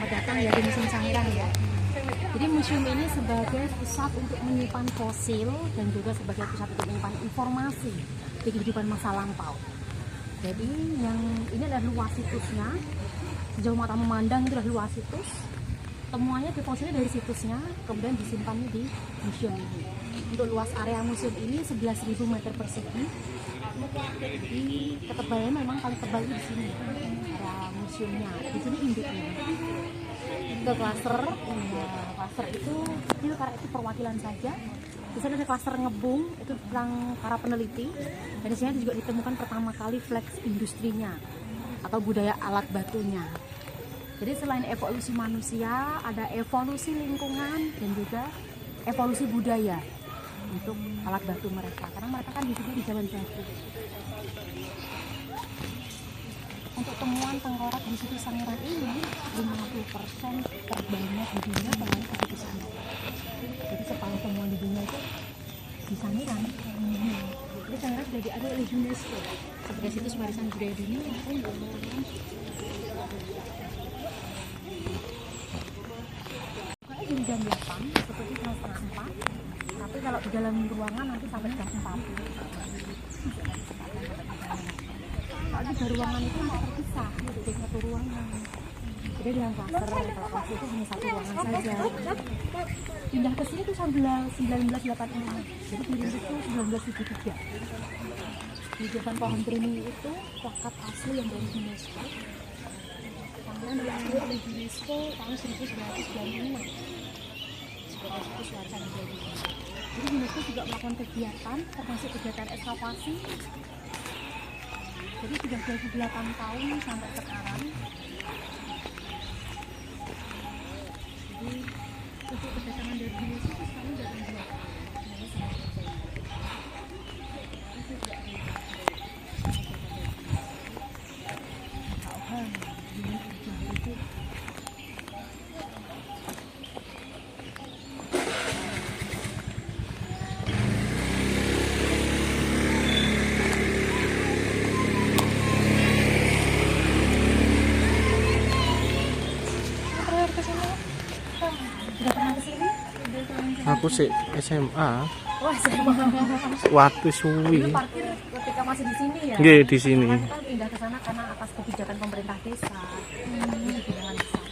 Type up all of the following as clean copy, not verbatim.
Selamat datang ya di Museum Sangiran ya. Jadi museum ini sebagai pusat untuk menyimpan fosil dan juga sebagai pusat untuk menyimpan informasi di kehidupan masa lampau. Jadi yang ini adalah luas situsnya. Sejauh mata memandang itu adalah luas situs. Temuannya fosilnya dari situsnya, kemudian disimpannya di museum ini. Untuk luas area museum ini 11.000 meter persegi. Jadi ketebalannya memang paling tebal di sini area museumnya. Di sini induknya. Ke klaster itu kecil karena itu perwakilan saja. Di sana ada klaster ngebung itu tentang para peneliti. Dan di sini juga ditemukan pertama kali flex industrinya atau budaya alat batunya. Jadi selain evolusi manusia, ada evolusi lingkungan dan juga evolusi budaya untuk alat batu mereka. Karena mereka kan hidupnya di zaman batu. Untuk temuan tengkorak di situs Sangiran ini 50% terbanyak di dunia temuan di situs Sangiran. Jadi separuh temuan di dunia itu di Sangiran. Jadi Sangiran sudah diadu oleh UNESCO sebagai situs warisan budaya dunia. Jadi jam 8 seperti jam setengah 4, tapi kalau di dalam ruangan nanti sampai jam 4. Kalau di ruangan itu masih terpisah, jadi satu ruangan. Jadi dalam klaster, kalau klaster itu hanya satu ruangan saja. Pindah ke sini itu 1986, jadi pindah itu 1973. Di depan pohon beringin itu plakat asli yang dari UNESCO. Sangiran diambil oleh UNESCO tahun 1995. Sebagai situs warisan budaya dunia. Jadi UNESCO juga melakukan kegiatan, termasuk kegiatan ekskavasi. Jadi sudah 28 tahun sampai sekarang. Jadi untuk kedatangan dari UNESCO itu sekarang sudah 2 tahun. Sudah pernah kesini? Aku sih SMA. Wah, SMA. Waktu suwi. Dulu parkir ketika masih di sini ya? Nggih, di sini. Kan pindah ke sana karena atas kebijakan pemerintah desa. Jadi pindahan ke sana.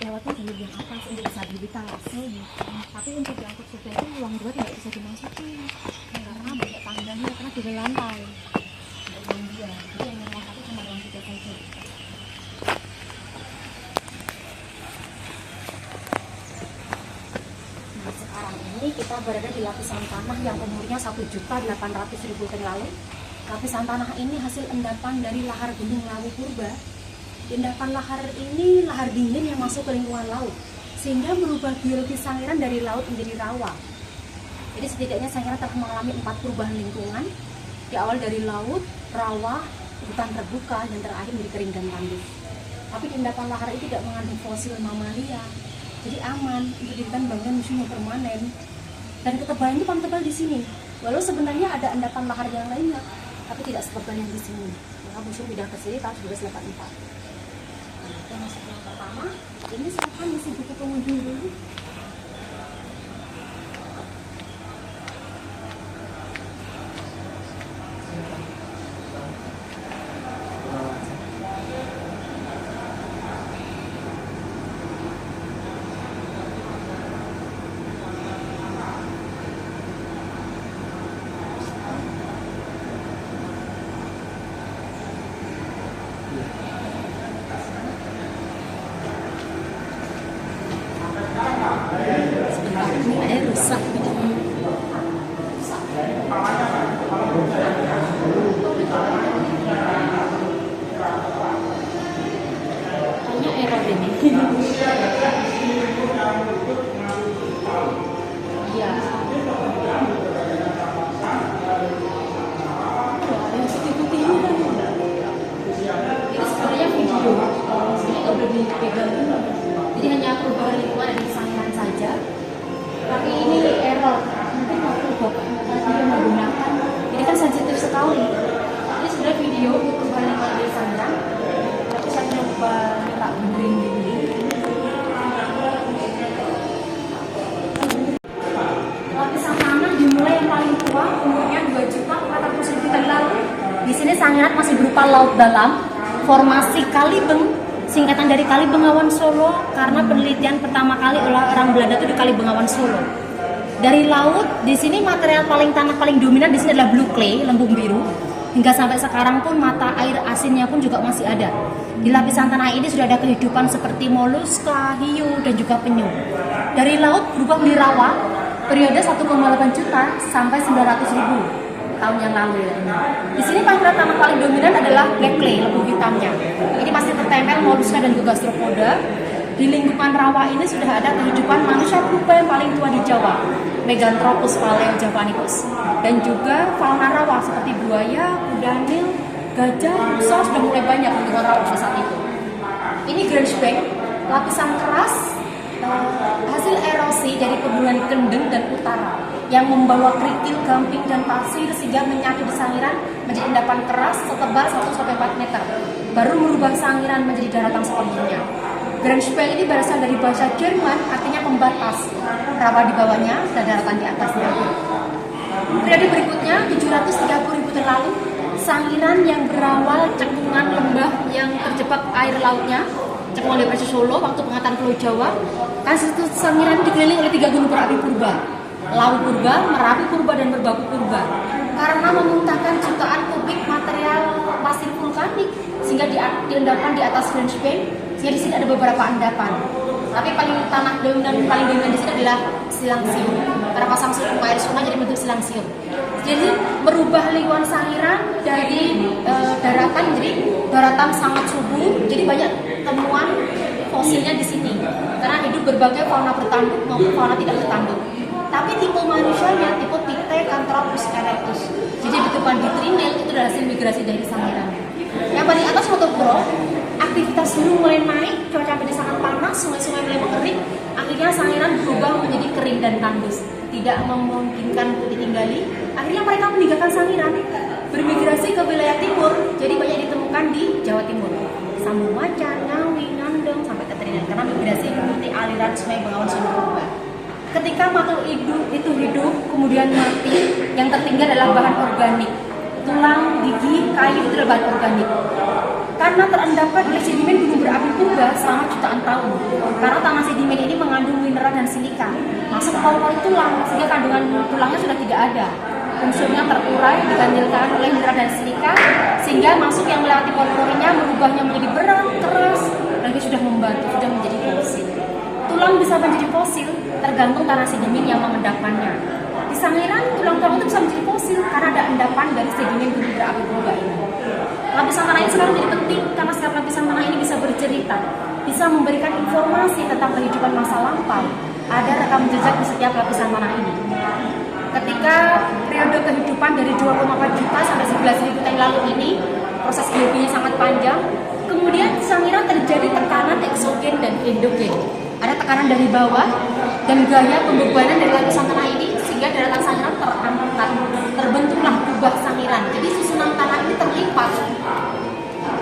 Lewatnya jalur yang atas untuk disabilitas, tapi untuk diangkut sepeda itu ruang 2 tidak bisa dimasuki karena banyak tangganya, karena di lantai ruang 2, jadi yang ruang 1 sama ruang 3 saja. Nah sekarang ini kita berada di lapisan tanah yang umurnya 1.800.000 tahun lalu. Lapisan tanah ini hasil endapan dari lahar gunung Lawu purba. Endapan lahar ini lahar dingin yang masuk ke lingkungan laut, sehingga merubah biologi Sangiran dari laut menjadi rawa. Jadi setidaknya Sangiran telah mengalami 4 perubahan lingkungan, di awal dari laut, rawa, hutan terbuka, dan terakhir menjadi kering dan tandus. Tapi endapan lahar ini tidak mengandung fosil mamalia, jadi aman untuk dijadikan bangunan museum yang permanen. Dan ketebalannya paling tebal di sini. Walau sebenarnya ada endapan lahar yang lainnya, tapi tidak setebal yang di sini. Maka museum pindah ke sini tahun 1984. Kita masuk yang pertama, ini silakan isi buku pengunjung dulu. Sangiran masih berupa laut dalam, formasi Kalibeng, singkatan dari Kali Bengawan Solo, karena penelitian pertama kali oleh orang Belanda itu di Kali Bengawan Solo. Dari laut, di sini material tanah paling dominan di sini adalah blue clay, lembung biru. Hingga sampai sekarang pun mata air asinnya pun juga masih ada. Di lapisan tanah ini sudah ada kehidupan seperti moluska, hiu, dan juga penyu. Dari laut berubah menjadi rawa, periode 1,8 juta sampai 900.000 tahun yang lalu ya. Di sini material tanah paling dominan adalah black clay, lembung hitamnya. Ini masih tertempel moluska dan juga gastropoda. Di lingkungan rawa ini sudah ada kehidupan manusia purba yang paling tua di Jawa, Meganthropus paleojavanicus, dan juga fauna rawa seperti buaya, kuda nil, gajah, rusa sudah mulai banyak di lingkungan rawa pada saat itu. Ini Grange Bank, lapisan keras hasil erosi dari pegunungan Kendeng dan Utara yang membawa kerikil, gamping, dan pasir sehingga menyatu di Sangiran menjadi endapan keras setebal 1-4 meter, baru merubah Sangiran menjadi daratan sepenuhnya. Grange Bank ini berasal dari bahasa Jerman, artinya pembatas. Rawa di bawahnya dan daratan di atasnya. Periode berikutnya, 730.000 tahun lalu, Sangiran yang berawal cekungan lembah yang terjebak air lautnya, cekungan depresi Solo waktu pengangkatan Pulau Jawa, kan situ Sangiran dikelilingi oleh 3 gunung berapi purba, Lawu Purba, Merapi Purba, dan Merbabu Purba. Karena memuntahkan jutaan kubik material pasir vulkanik sehingga diendapkan di atas Grange Bank. Jadi di sini ada beberapa endapan. Tapi tanah dominan paling dominan di sini adalah silangsium. Karena pasang surut air sungai jadi bentuk silangsium. Jadi merubah lingkungan Sangiran dari daratan menjadi daratan sangat subur. Jadi banyak temuan fosilnya di sini. Karena hidup berbagai fauna bertanduk maupun fauna tidak bertanduk. Tapi tipe manusianya tipe Pithecanthropus erectus. Jadi bentukan di Trinil itu adalah hasil migrasi dari Sangiran. Yang paling atas Motopuro, aktivitas gunung mulai naik, cuaca menjadi sangat panas, sungai-sungai mulai mengering, akhirnya Sangiran berubah menjadi kering dan tandus, tidak memungkinkan untuk ditinggali. Akhirnya mereka meninggalkan Sangiran, bermigrasi ke wilayah timur, jadi banyak ditemukan di Jawa Timur, Sambung Macan, Ngawi, Ngandeng, sampai ke Trinidad, karena migrasi mengikuti aliran sungai Bengawan Solo berubah. Ketika makhluk itu hidup, kemudian mati, yang tertinggal adalah bahan organik, tulang, gigi, kayu itu adalah bahan organik. Karena terendapkan oleh sedimen gunung berapi purba selama jutaan tahun. Karena tanah sedimen ini mengandung mineral dan silika, masuk ke paru-paru tulang sehingga kandungan tulangnya sudah tidak ada. Unsurnya terurai digantikan oleh mineral dan silika sehingga masuk yang melewati paru-parunya merubahnya menjadi berat, keras, dan sudah membantu, sudah menjadi fosil. Tulang bisa menjadi fosil tergantung tanah sedimen yang mengendapkannya. Di Sangiran, tulang-tulang itu bisa menjadi fosil karena ada endapan dari sedimen gunung berapi purba ini. Lapisan tanah ini sekarang menjadi penting karena setiap lapisan tanah ini bisa bercerita, bisa memberikan informasi tentang kehidupan masa lampau. Ada rekam jejak di setiap lapisan tanah ini. Ketika periode kehidupan dari 2,4 juta sampai 11.000 tahun lalu ini, proses geologinya sangat panjang. Kemudian di Sangiran terjadi tekanan eksogen dan endogen. Ada tekanan dari bawah dan gaya pembebanan dari lapisan tanah ini sehingga daratan Sangiran terangkat, terbentuklah kubah Sangiran. Jadi susunan tanah ini terlipat.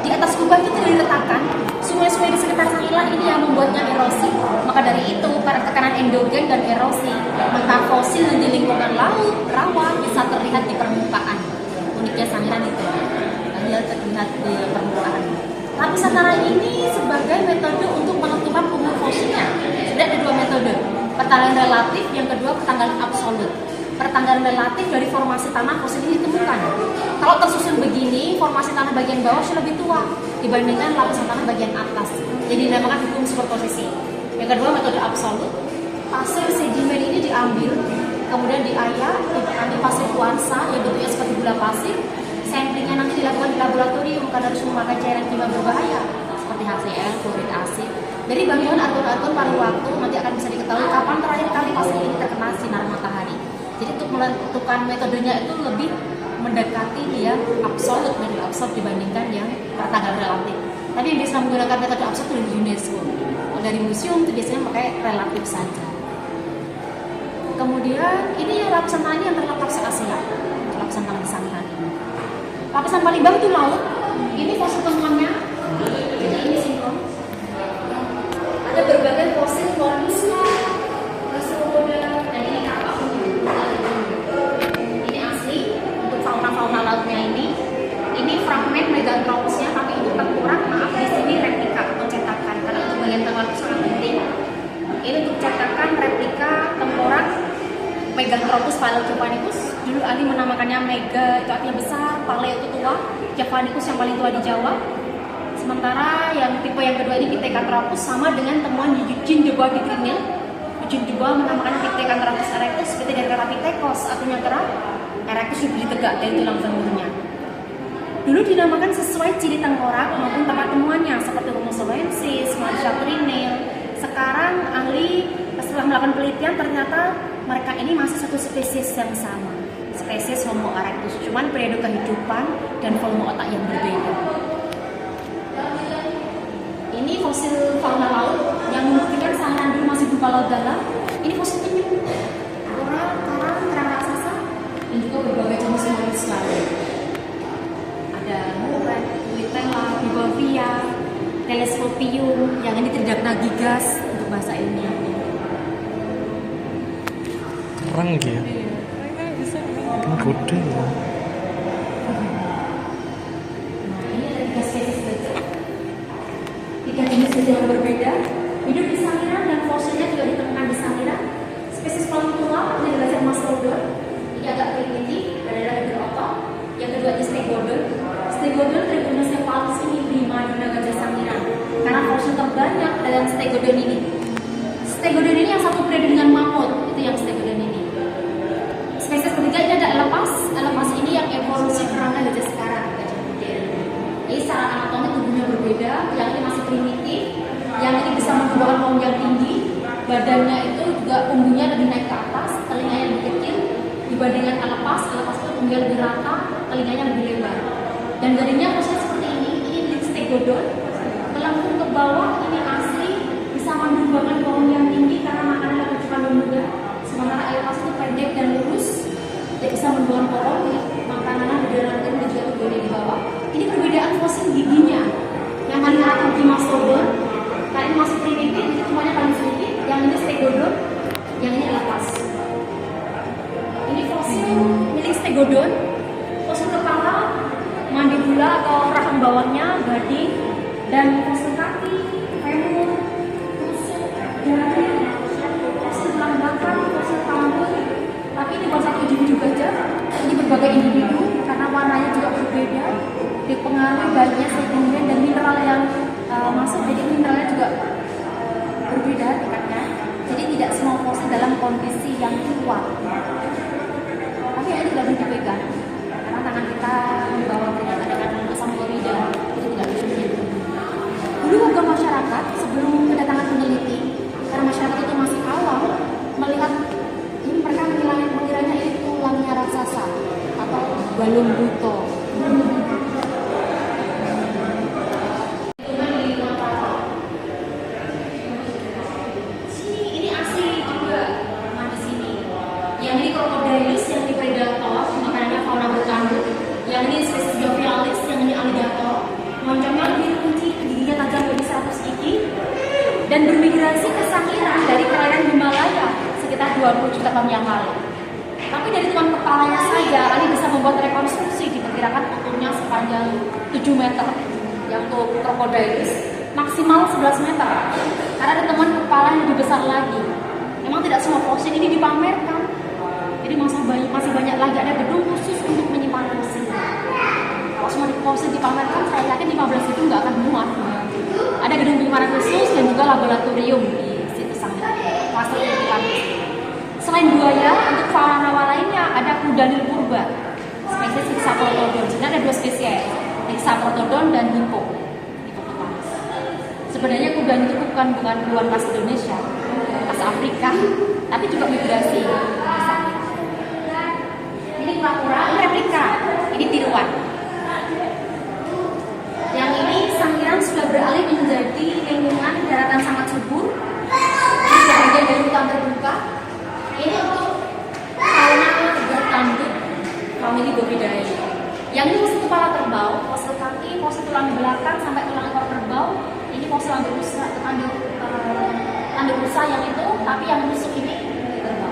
Di atas kubah itu diletakkan sungai-sungai di sekitar Sangiran ini yang membuatnya erosi. Maka dari itu, para tekanan endogen dan erosi, maka fosil di lingkungan laut, rawa bisa terlihat di permukaan. Uniknya Sangiran itu, hanya terlihat di permukaan. Lapisan tanah ini sebagai metode untuk menentukan umur fosilnya. Sudah ada 2 metode, pertanggalan relatif, yang kedua pertanggalan absolut. Pertanggalan relatif dari formasi tanah fosil ini ditemukan. Kalau tersusun begini, formasi tanah bagian bawah sudah lebih tua dibandingkan lapisan tanah bagian atas. Jadi dinamakan hukum superposisi. Yang kedua metode absolut. Pasir sedimen ini diambil, kemudian diayak, diambil pasir kuarsa yang bentuknya seperti gula pasir. Samplingnya nanti dilakukan di laboratorium karena harus memakai cairan kimia berbahaya seperti HCl, klorid asid. Dari bantuan argon-argon paru waktu nanti akan bisa diketahui kapan terakhir kali pasir ini terkena sinar matahari. Jadi untuk menentukan metodenya itu lebih mendekati dia absolut, metode absolut dibandingkan yang pertanggalan relatif. Tapi yang bisa menggunakan metode absolut dari UNESCO. Kalau dari museum itu biasanya pakai relatif saja. Kemudian ini yang lapisan tanah ini yang terletak se Asia, lapisan tanah di Sangiran. Lapisan paling bawah itu laut. Ini fosil temuannya. Jadi ini sinkron. Ada berbagai fosil moluska, gastropoda, dan ini kapal. Ini asli untuk fauna-fauna lautnya ini. Ini Meganthropus paleojavanicus. Dulu ahli menamakannya mega, itu artinya besar, paleo itu tua, javanicus yang paling tua di Jawa. Sementara yang tipe yang kedua ini Pithecanthropus, sama dengan temuan Eugene de Bois di Trinil. Eugene de Bois menamakannya Pithecanthropus erectus, Pite dari kata Pithekos, artinya kera, erectus berdiri tegak dari tulang sanggurnya. Dulu dinamakan sesuai ciri tengkorak maupun tempat temuannya, seperti Homo soloensis, Malaysia Trinil. Sekarang ahli setelah melakukan penelitian ternyata mereka ini masih satu spesies yang sama, spesies Homo erectus, cuman periode kehidupan dan volume otak yang berbeda. Ini fosil fauna laut yang membuktikan sangiran dulu masih berupa laut dalam. Ini fosil penyu, coral, karang, kerang raksasa, dan juga berbagai jenis mollusks lain. Ada muret, Litella, Bivalvia, Telescopium, yang ini Tridacna gigas untuk bahasa ilmiahnya. Kerang ya. Kan gede ya. Ini ada 3 spesies gajah, 3 jenis gajah yang berbeda, hidup di Sangiran dan fosilnya juga ditemukan di Sangiran. Spesies paling tua ini adalah gajah mastodon, ini agak primitif, berada di berotot. Yang kedua ini Stegodon. Stegodon Trigonocephalus ini primadona gajah Sangiran karena fosil terbanyak dalam Stegodon ini. Stegodon ini yang satu periode dengan mamut, itu yang Stegodon ini. Spesies ketiga ini ada Elephas. Elephas ini yang evolusi kerangka gajah sekarang, gajah modern. Jadi secara anatomi tubuhnya berbeda, yang ini masih primitif, yang ini bisa membuahkan pohon yang tinggi, badannya itu juga punggungnya lebih naik ke atas, telinganya lebih kecil dibandingkan Elephas. Elephas itu punggungnya lebih rata, telinganya lebih lebar. Dan garingnya posisinya seperti ini milik Stegodon. Melengkung ke bawah, ini asli, bisa membuahkan pohon yang tinggi karena makanannya berkandung muda. Sementara Elephas itu pendek dan lurus, tidak bisa membuahkan pohon, makanannya berderet dan juga tubuhnya di bawah. Ini perbedaan fosil giginya. Yang paling rata di Mastodon, kali ini masih primitif, itu semuanya paling sedikit. Yang ini Stegodon, yang ini Elephas. Ini fosil milik Stegodon, fosil kepala, mandibula atau rahang bawahnya, gading, dan fosil kaki, femur, tusuk, jari, fosil tulang belakang, fosil tangan. Tapi ini bukan satu individu gajah, ini berbagai individu karena warnanya juga berbeda, dipengaruhi banyaknya sedimen dan mineral yang masuk, jadi mineralnya juga berbeda tingkatnya. Jadi tidak semua fosil dalam kondisi yang kuat. Tapi ini tidak boleh dipegang karena tangan kita membawa ternyata dengan asam klorida, itu tidak bisa dipegang. Dulu warga masyarakat sebelum kedatangan peneliti, karena masyarakat itu masih awam, melihat ini mereka mengiranya itu tulangnya raksasa atau balung buto. Ini asli juga di sini. Yang ini Crocodylus, yang ini predator, makanannya fauna bertanduk. Yang ini spesies Biofialis, yang ini alligator. Moncongnya lebih kunci, giginya tajam lebih 100 gigi, dan bermigrasi ke Sangiran dari perairan Himalaya sekitar 20 juta tahun yang lalu. Tapi dari tulang kepalanya saja, Ali bisa membuat rekonstruksi, diperkirakan utuhnya sepanjang 7 meter, yang untuk Crocodylus maksimal 11 meter. Karena ada temuan kepala yang lebih besar lagi. Memang tidak semua fosil ini dipamerkan, jadi masih banyak lagi, ada gedung khusus untuk menyimpan fosil. Kalau semua fosil dipamerkan, saya yakin 15 itu nggak akan muat. Ada gedung penyimpanan khusus dan juga laboratorium di situ Sangiran. Selain buaya, untuk fauna lainnya ada kuda nil purba, spesies Hexaprotodon. Jadi ada 2 spesies, Hexaprotodon dan Hippopotamus. Sebenarnya kuda nil itu bukan keluar khas Indonesia, khas Afrika, tapi juga migrasi. Ini kura-kura, ini replika, ini tiruan. Yang ini Sangiran sudah beralih menjadi lingkungan daratan sangat subur. Ini bagian dari hutan terbuka. Ini untuk fauna bertanduk famili Bovidae. Yang ini fosil kepala kerbau, fosil kaki, fosil tulang belakang sampai tulang ekor kerbau. Ini fosil tanduk rusa yang itu, tapi yang busuk ini kerbau.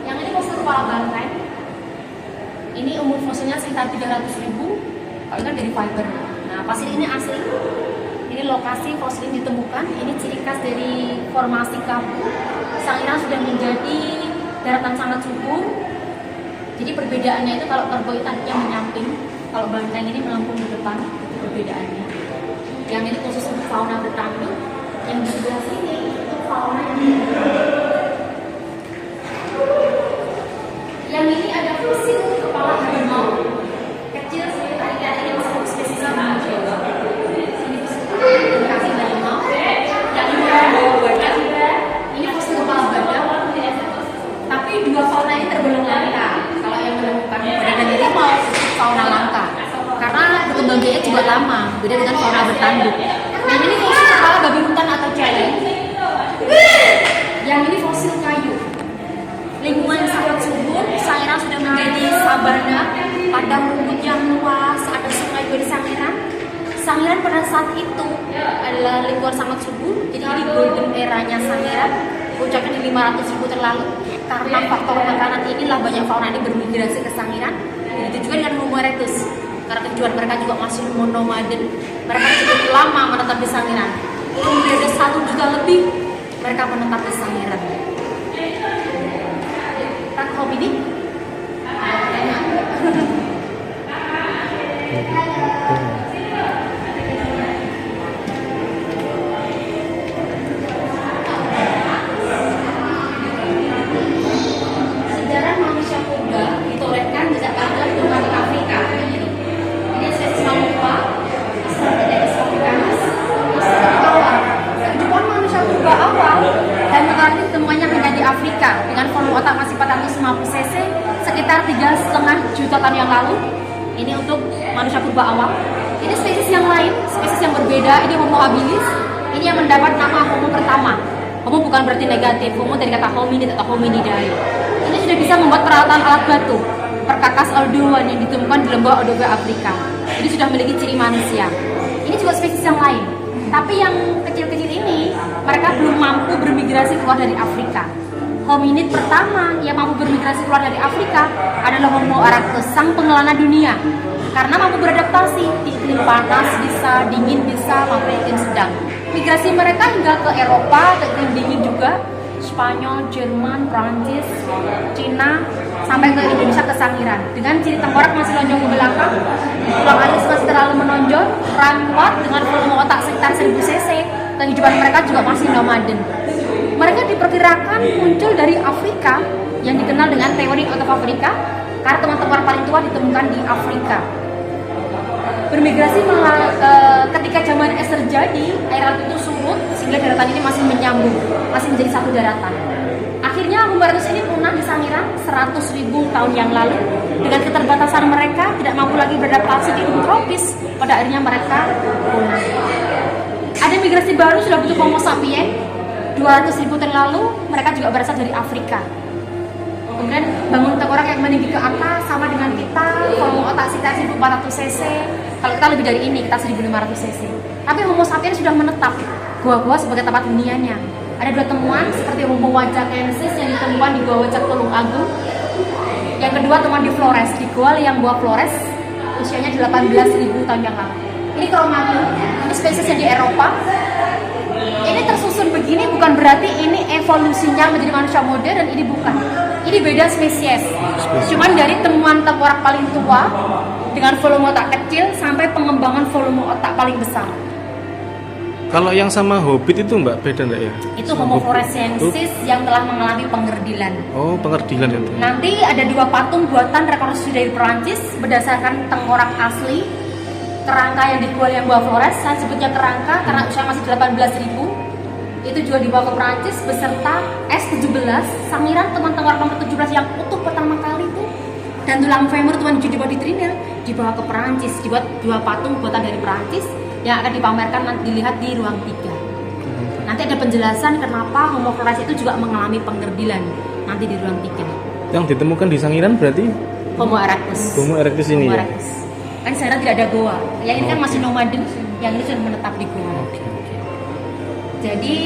Yang ini fosil kepala banteng. Ini umur fosilnya sekitar 300.000, kalau kan dari fiber. Nah, fosil ini asli. Ini lokasi fosil ini ditemukan. Ini ciri khas dari formasi kabut. Sangiran sudah menjadi daratan sangat subur. Jadi perbedaannya itu kalau kerbau itu tadinya menyamping, kalau banteng ini melengkung di depan, itu perbedaannya. Yang ini khusus untuk fauna bertanduk, yang di sebelah sini itu fauna yang ini ada fosil kepala harimau kecil sekali, ini masuk spesies harimau. Kasih harimau, yang ini fosil kepala badak. Tapi dua fauna ini tergolong langka. Kalau yang menemukan badak dan harimau fauna langka, karena berkembang biaknya juga lama, beda dengan fauna bertanduk. Yang ini fosil kepala babi hutan atau celeng. Yang ini fosil kayu. Lingkungan sangat subur, Sangiran sudah menjadi sabana, padang rumput yang luas, ada sungai juga di Sangiran. Sangiran pada saat itu adalah lingkungan sangat subur, jadi ini golden eranya Sangiran, puncaknya di 500.000 terlalu. Karena faktor makanan inilah banyak fauna ini bermigrasi ke Sangiran. Begitu juga dengan Homo erectus, karena tujuan mereka juga masih monomaden. Mereka cukup lama menetap di Sangiran. Kemudian ada 1 juta lebih mereka menetap di Sangiran. Kan homini? Sejarah manusia purba ditorehkan sejak pada ditemukan di Afrika. Ini spesies mamuka, Australopithecus africanus. Kehidupan manusia purba awal dan mengalami temuannya hanya di Afrika dengan volume otak masih 450 cc sekitar 3,5 juta tahun yang lalu. Ini untuk manusia purba awal. Ini spesies yang lain, spesies yang berbeda. Ini Homo habilis. Ini yang mendapat nama Homo pertama. Homo bukan berarti negatif. Homo dari kata hominid atau hominidae. Ini sudah bisa membuat peralatan alat batu, perkakas aldoan yang ditemukan di lembah Odobe Afrika. Ini sudah memiliki ciri manusia. Ini juga spesies yang lain. Tapi yang kecil-kecil ini, mereka belum mampu bermigrasi keluar dari Afrika. Hominid pertama yang mampu bermigrasi keluar dari Afrika adalah Homo erectus, sang pengelana dunia. Karena mampu beradaptasi di iklim panas bisa, dingin bisa, maupun iklim sedang. Migrasi mereka hingga ke Eropa, ke iklim dingin juga, Spanyol, Jerman, Prancis, Cina, sampai ke Indonesia, ke Sangiran. Dengan ciri tengkorak masih lonjong ke belakang, tulang alis masih terlalu menonjol, rampot dengan volume otak sekitar 1000 cc. Kehidupan mereka juga masih nomaden. Mereka diperkirakan muncul dari Afrika yang dikenal dengan teori out of Africa, karena teman-teman paling tua ditemukan di Afrika. Bermigrasi ketika zaman es terjadi, air laut itu surut sehingga daratan ini masih menyambung, masih menjadi satu daratan. Akhirnya Homo erectus ini punah di Sangiran 100.000 tahun yang lalu. Dengan keterbatasan mereka tidak mampu lagi beradaptasi di iklim tropis, pada akhirnya mereka punah. Ada migrasi baru sudah bentuk Homo sapiens 200.000 tahun lalu, mereka juga berasal dari Afrika. Kemudian bangun tengkorak yang meninggi ke atas sama dengan kita, volume otak sekitar 1400 cc. Kalau kita lebih dari ini, kita 1500 cc. Tapi Homo sapiens sudah menetap gua-gua sebagai tempat huniannya. Ada 2 temuan seperti Homo wajakensis yang ditemukan di Gua Wajak Tulung Agung. Yang kedua temuan di Flores, di Gua Liang Bua Flores, usianya 18.000 tahun yang lalu. Ini Cro-Magnon, ini spesies yang di Eropa. Ini tersusun begini bukan berarti ini evolusinya menjadi manusia modern, ini bukan. Ini beda spesies. Cuman dari temuan tengkorak paling tua dengan volume otak kecil sampai pengembangan volume otak paling besar. Kalau yang sama Hobbit itu Mbak, beda enggak ya? Itu Homo floresiensis yang telah mengalami pengerdilan. Oh, pengerdilan itu. Nanti ada 2 patung buatan rekonstruksi dari Perancis berdasarkan tengkorak asli. Kerangka yang dijual yang Bua Flores, saya sebutnya kerangka karena usia masih 18.000. Itu juga dibawa ke Perancis beserta S17, Sangiran teman tengkorak nomor 17 yang utuh pertama kali itu, dan tulang femur teman di body trinil dibawa ke Perancis, dibuat 2 patung buatan dari Perancis yang akan dipamerkan nanti dilihat di ruang 3. Nanti ada penjelasan kenapa Homo flores itu juga mengalami pengerdilan nanti di ruang 3. Yang ditemukan di Sangiran berarti Homo erectus. Homo erectus ini. Homo Ya? erectus. Kan Sangiran tidak ada goa. Yang ini kan masih nomaden, yang ini sudah menetap di goa. Oke. Jadi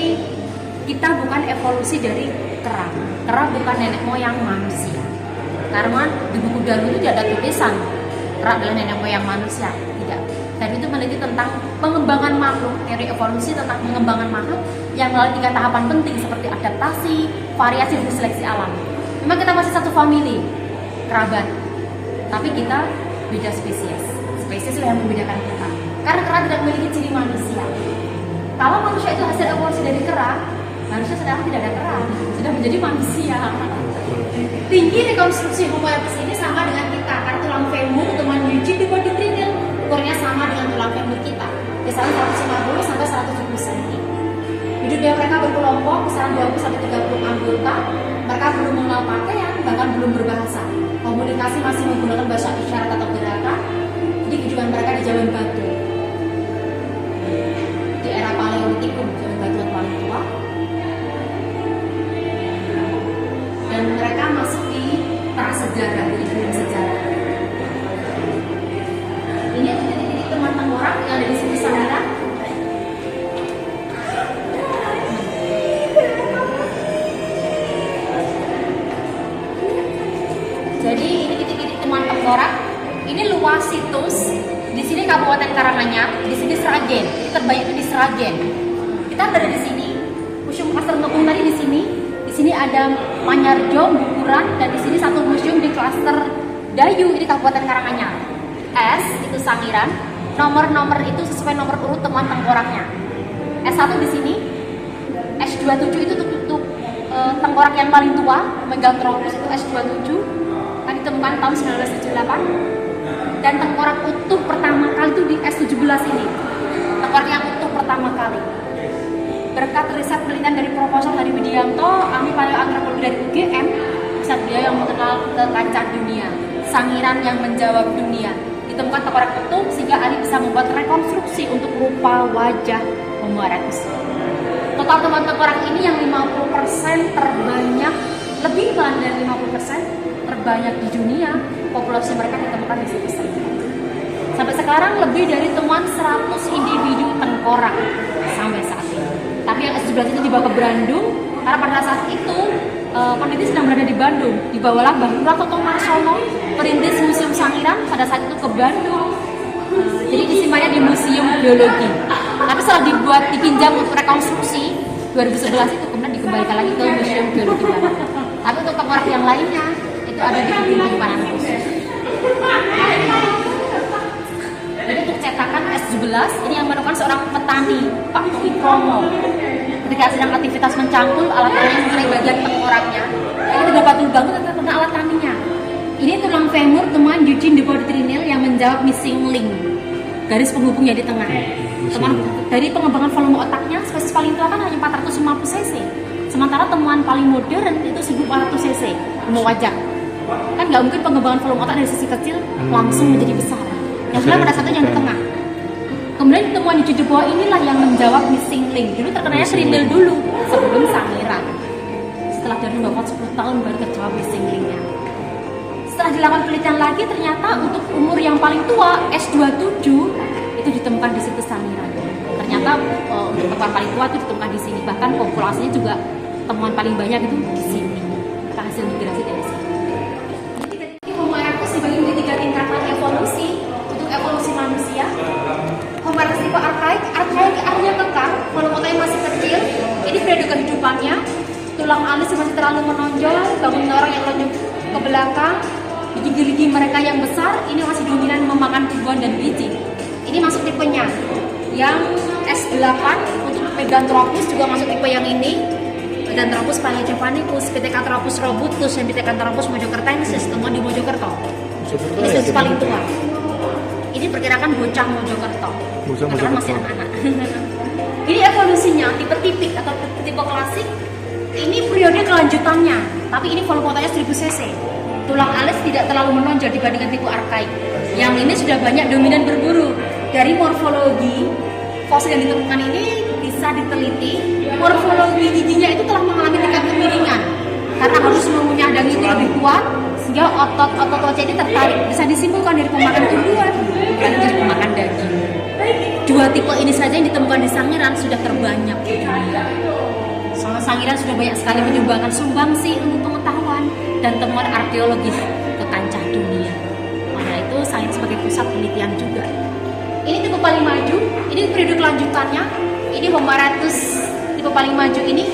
kita bukan evolusi dari kera. Kera bukan nenek moyang manusia. Karena di buku Darwin itu tidak ada tulisan kera adalah nenek moyang manusia. Tidak. Dan itu meneliti tentang pengembangan makhluk, teori evolusi tentang pengembangan makhluk yang melalui 3 tahapan penting seperti adaptasi, variasi, dan seleksi alam. Memang kita masih satu family, kerabat, tapi kita beda spesies. Spesies lah yang membedakan kita. Karena kera tidak memiliki ciri manusia. Kalau manusia itu hasil evolusi dari kera, manusia sekarang tidak ada kera, sudah menjadi manusia. Tinggi rekonstruksi Homo erectus ini sama dengan kita, karena tulang femur teman Eugene di body trinil ukurnya sama dengan tulang femur kita, kisaran 150 sampai 170 cm. Hidupnya mereka berkelompok, kisaran 20 sampai 30 anggota. Mereka belum mengenal pakaian, bahkan belum berbahasa. Komunikasi masih menggunakan bahasa isyarat atau gerakan. Jadi kehidupan mereka di zaman batu, di era Paleolitikum, zaman batuan paling tua. Dan mereka masuk di prasejarah, jadi film sejarah. Ini titik-titik teman tengkorak yang ada di sini sana. Jadi ini titik-titik teman tengkorak. Ini luas situs. Di sini Kabupaten Karanganyar, di sini Sragen. Ini terbanyak itu di Sragen. Kita berada di sini. Museum Klaster Ngepung tadi di sini. Di sini ada Manyarjo, Bukuran, dan di sini satu museum di Klaster Dayu, ini Kabupaten Karanganyar. S itu Sangiran. Nomor-nomor itu sesuai nomor urut teman tengkoraknya. S1 di sini. S27 itu untuk tengkorak yang paling tua, Megalthropus itu S27. Kan ditemukan tahun 1978. Dan tengkorak utuh pertama kali itu di S17 ini. Tengkorak yang utuh pertama kali. Berkat riset penelitian dari Profesor Hadi Widianto, ahli paleoantropologi dari UGM, riset dia yang mengenal ke kancah dunia, Sangiran yang menjawab dunia. Ditemukan tengkorak utuh sehingga ahli bisa membuat rekonstruksi untuk rupa wajah Homo erectus. Total teman tengkorak ini yang 50% terbanyak, lebih dari 50% terbanyak di dunia. Populasi mereka ditemukan di situ saja. Sampai sekarang lebih dari temuan 100 individu tengkorak sampai saat ini. Tapi yang S17 itu dibawa ke Bandung karena pada saat itu peneliti sedang berada di Bandung. Dibawalah Bahura Toto Marsono, perintis Museum Sangiran pada saat itu ke Bandung. Jadi disimpannya di Museum Biologi. Tapi setelah dipinjam untuk rekonstruksi 2011 itu kemudian dikembalikan lagi ke Museum Biologi Bandung. Tapi untuk tengkorak yang lainnya itu ada di penyimpanan khusus. Jadi untuk cetakan S17 ini yang menemukan seorang petani, Pak Tuwi Kromo. Ketika sedang aktivitas mencangkul alat tani mengenai bagian tengkoraknya, ini terdapat lubang tentang alat taninya. Ini tulang femur teman Eugene de Beautrinil yang menjawab missing link, garis penghubungnya di tengah. Teman dari pengembangan volume otaknya, spesies paling tua kan hanya 450 cc. Sementara temuan paling modern itu 1400 cc, volume wajah. Kan nggak mungkin pengembangan volume otak dari sisi kecil langsung menjadi besar. Yang sebenarnya pada satu yang di tengah. Kemudian temuan di bawah inilah yang menjawab missing link. Dulu terkenanya Trinil dulu sebelum Sangiran. Setelah dari 10 tahun baru terjawab missing linknya. Setelah dilakukan penelitian lagi ternyata untuk umur yang paling tua S27 itu ditemukan di situs Sangiran. Ternyata untuk temuan paling tua itu ditemukan di sini. Bahkan populasinya juga temuan paling banyak itu di sini. Hasil migrasi dari sini. Homo erectus dibagi menjadi 3 tingkatan evolusi. Untuk evolusi manusia, Homo erectus tipe arkaik artinya kekar, volume otaknya masih kecil. Ini periode kehidupannya. Tulang alis masih terlalu menonjol, bangun orang yang lonjong ke belakang. Gigi-gigi mereka yang besar ini masih dominan memakan tumbuhan dan biji. Ini masuk tipenya. Yang S8 untuk Meganthropus juga masuk tipe yang ini. Meganthropus paleojavanicus, Pithecanthropus robutus, dan Pithecanthropus mojokertensis temuan di Mojokerto. Ini spesies paling tua. Ini perkirakan bocah Mojokerto. Karena masih anak-anak. Ini evolusinya tipe tipik atau tipe klasik. Ini periode kelanjutannya, tapi ini volume otaknya 1000 cc. Tulang alis tidak terlalu menonjol dibandingkan tipe arkaik. Yang ini sudah banyak dominan berburu. Dari morfologi fosil yang ditemukan ini bisa diteliti. Morfologi giginya itu telah mengalami tingkat kemiringan karena harus mengunyah daging itu lebih kuat sehingga otot wajah ini tertarik. Bisa disimpulkan dari pemakan tumbuhan bukan dari pemakan daging. 2 tipe ini saja yang ditemukan di Sangiran sudah terbanyak di dunia. Soalnya Sangiran sudah banyak sekali menyumbangkan sumbangsi untuk pengetahuan dan temuan arkeologis ke kancah dunia. Karena itu Sangiran sebagai pusat penelitian juga. Ini tipe paling maju, ini periode kelanjutannya. Ini Homo erectus tipe paling maju ini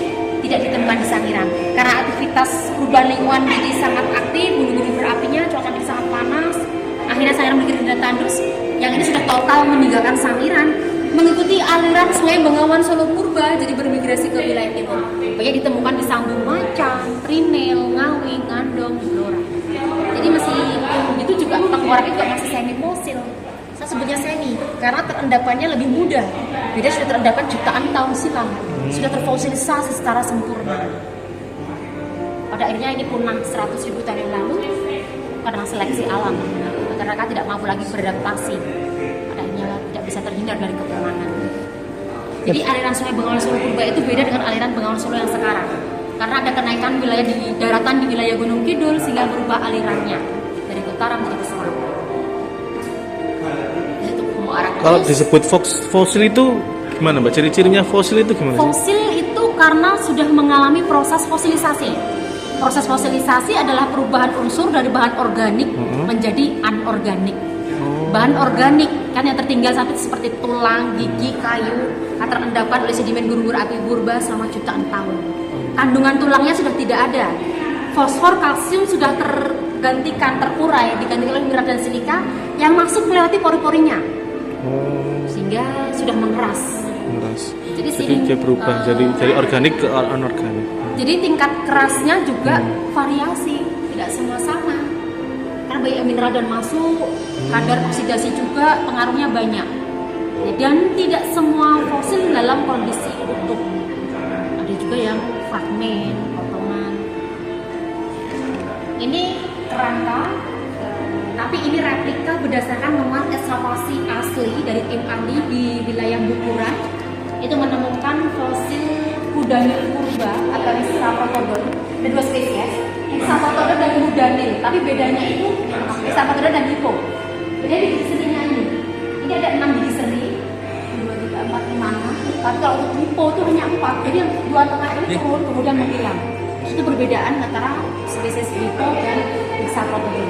tidak ditemukan di Sangiran karena aktivitas perubahan lingkungan jadi sangat aktif, gunung-gunung berapinya, cuaca jadi sangat panas. Akhirnya Sangiran memiliki denda tandus yang ini sudah total meninggalkan Sangiran, mengikuti aliran Sungai Bengawan Solo Purba, jadi bermigrasi ke wilayah timur. Banyak ditemukan di Sambung Macan, Trinil, Ngawi, Ngandong, Blora. Jadi masih itu juga tengkorak itu masih semi fosil. Saya sebutnya semi karena terendapannya lebih mudah. Beda sudah terendapan jutaan tahun silam, sudah terfosilisasi secara sempurna. Pada akhirnya ini punah 100.000 tahun yang lalu karena seleksi alam. Masyarakat tidak mampu lagi beradaptasi. Pada akhirnya tidak bisa terhindar dari kepunahan. Jadi aliran Sungai Bengawan Solo Purba itu beda dengan aliran Bengawan Solo yang sekarang. Karena ada kenaikan wilayah di daratan di wilayah Gunung Kidul sehingga berubah alirannya dari utara menjadi selatan. Kalau disebut fosil itu gimana Mbak? Ciri-cirinya fosil itu gimana? Fosil itu karena sudah mengalami proses fosilisasi. Proses fosilisasi adalah perubahan unsur dari bahan organik menjadi anorganik. Bahan organik kan yang tertinggal sampai seperti tulang, gigi, kayu, terendapan oleh sedimen gunung berapi purba selama jutaan tahun. Kandungan tulangnya sudah tidak ada. Fosfor, kalsium sudah tergantikan, terkurai, digantikan oleh mineral dan silika yang masuk melewati pori-porinya. Sehingga sudah mengeras. Jadi dia berubah dari organik ke anorganik. Jadi tingkat kerasnya juga variasi, tidak semua sama. Karena banyak mineral dan masuk, kadar oksidasi juga pengaruhnya banyak. Dan tidak semua fosil dalam kondisi utuh. Ada juga yang fragmen, potongan. Ini kerangka, tapi ini replika berdasarkan temuan ekskavasi asli dari tim ahli di wilayah Bukuran. Itu menemukan fosil Kudanil purba atau Hexapodon. Ada dua spesies, Hexapodon dan Kudanil. Tapi bedanya itu Hexapodon dan Hippo. Bedanya di gigi serinya ini. Ini ada 6 gigi seri, 2, 3, 4, 5, 6. Tapi kalau untuk Hippo itu hanya 4. Jadi yang dua tengah ini turun kemudian menghilang. Itu perbedaan antara spesies Hippo dan Hexapodon.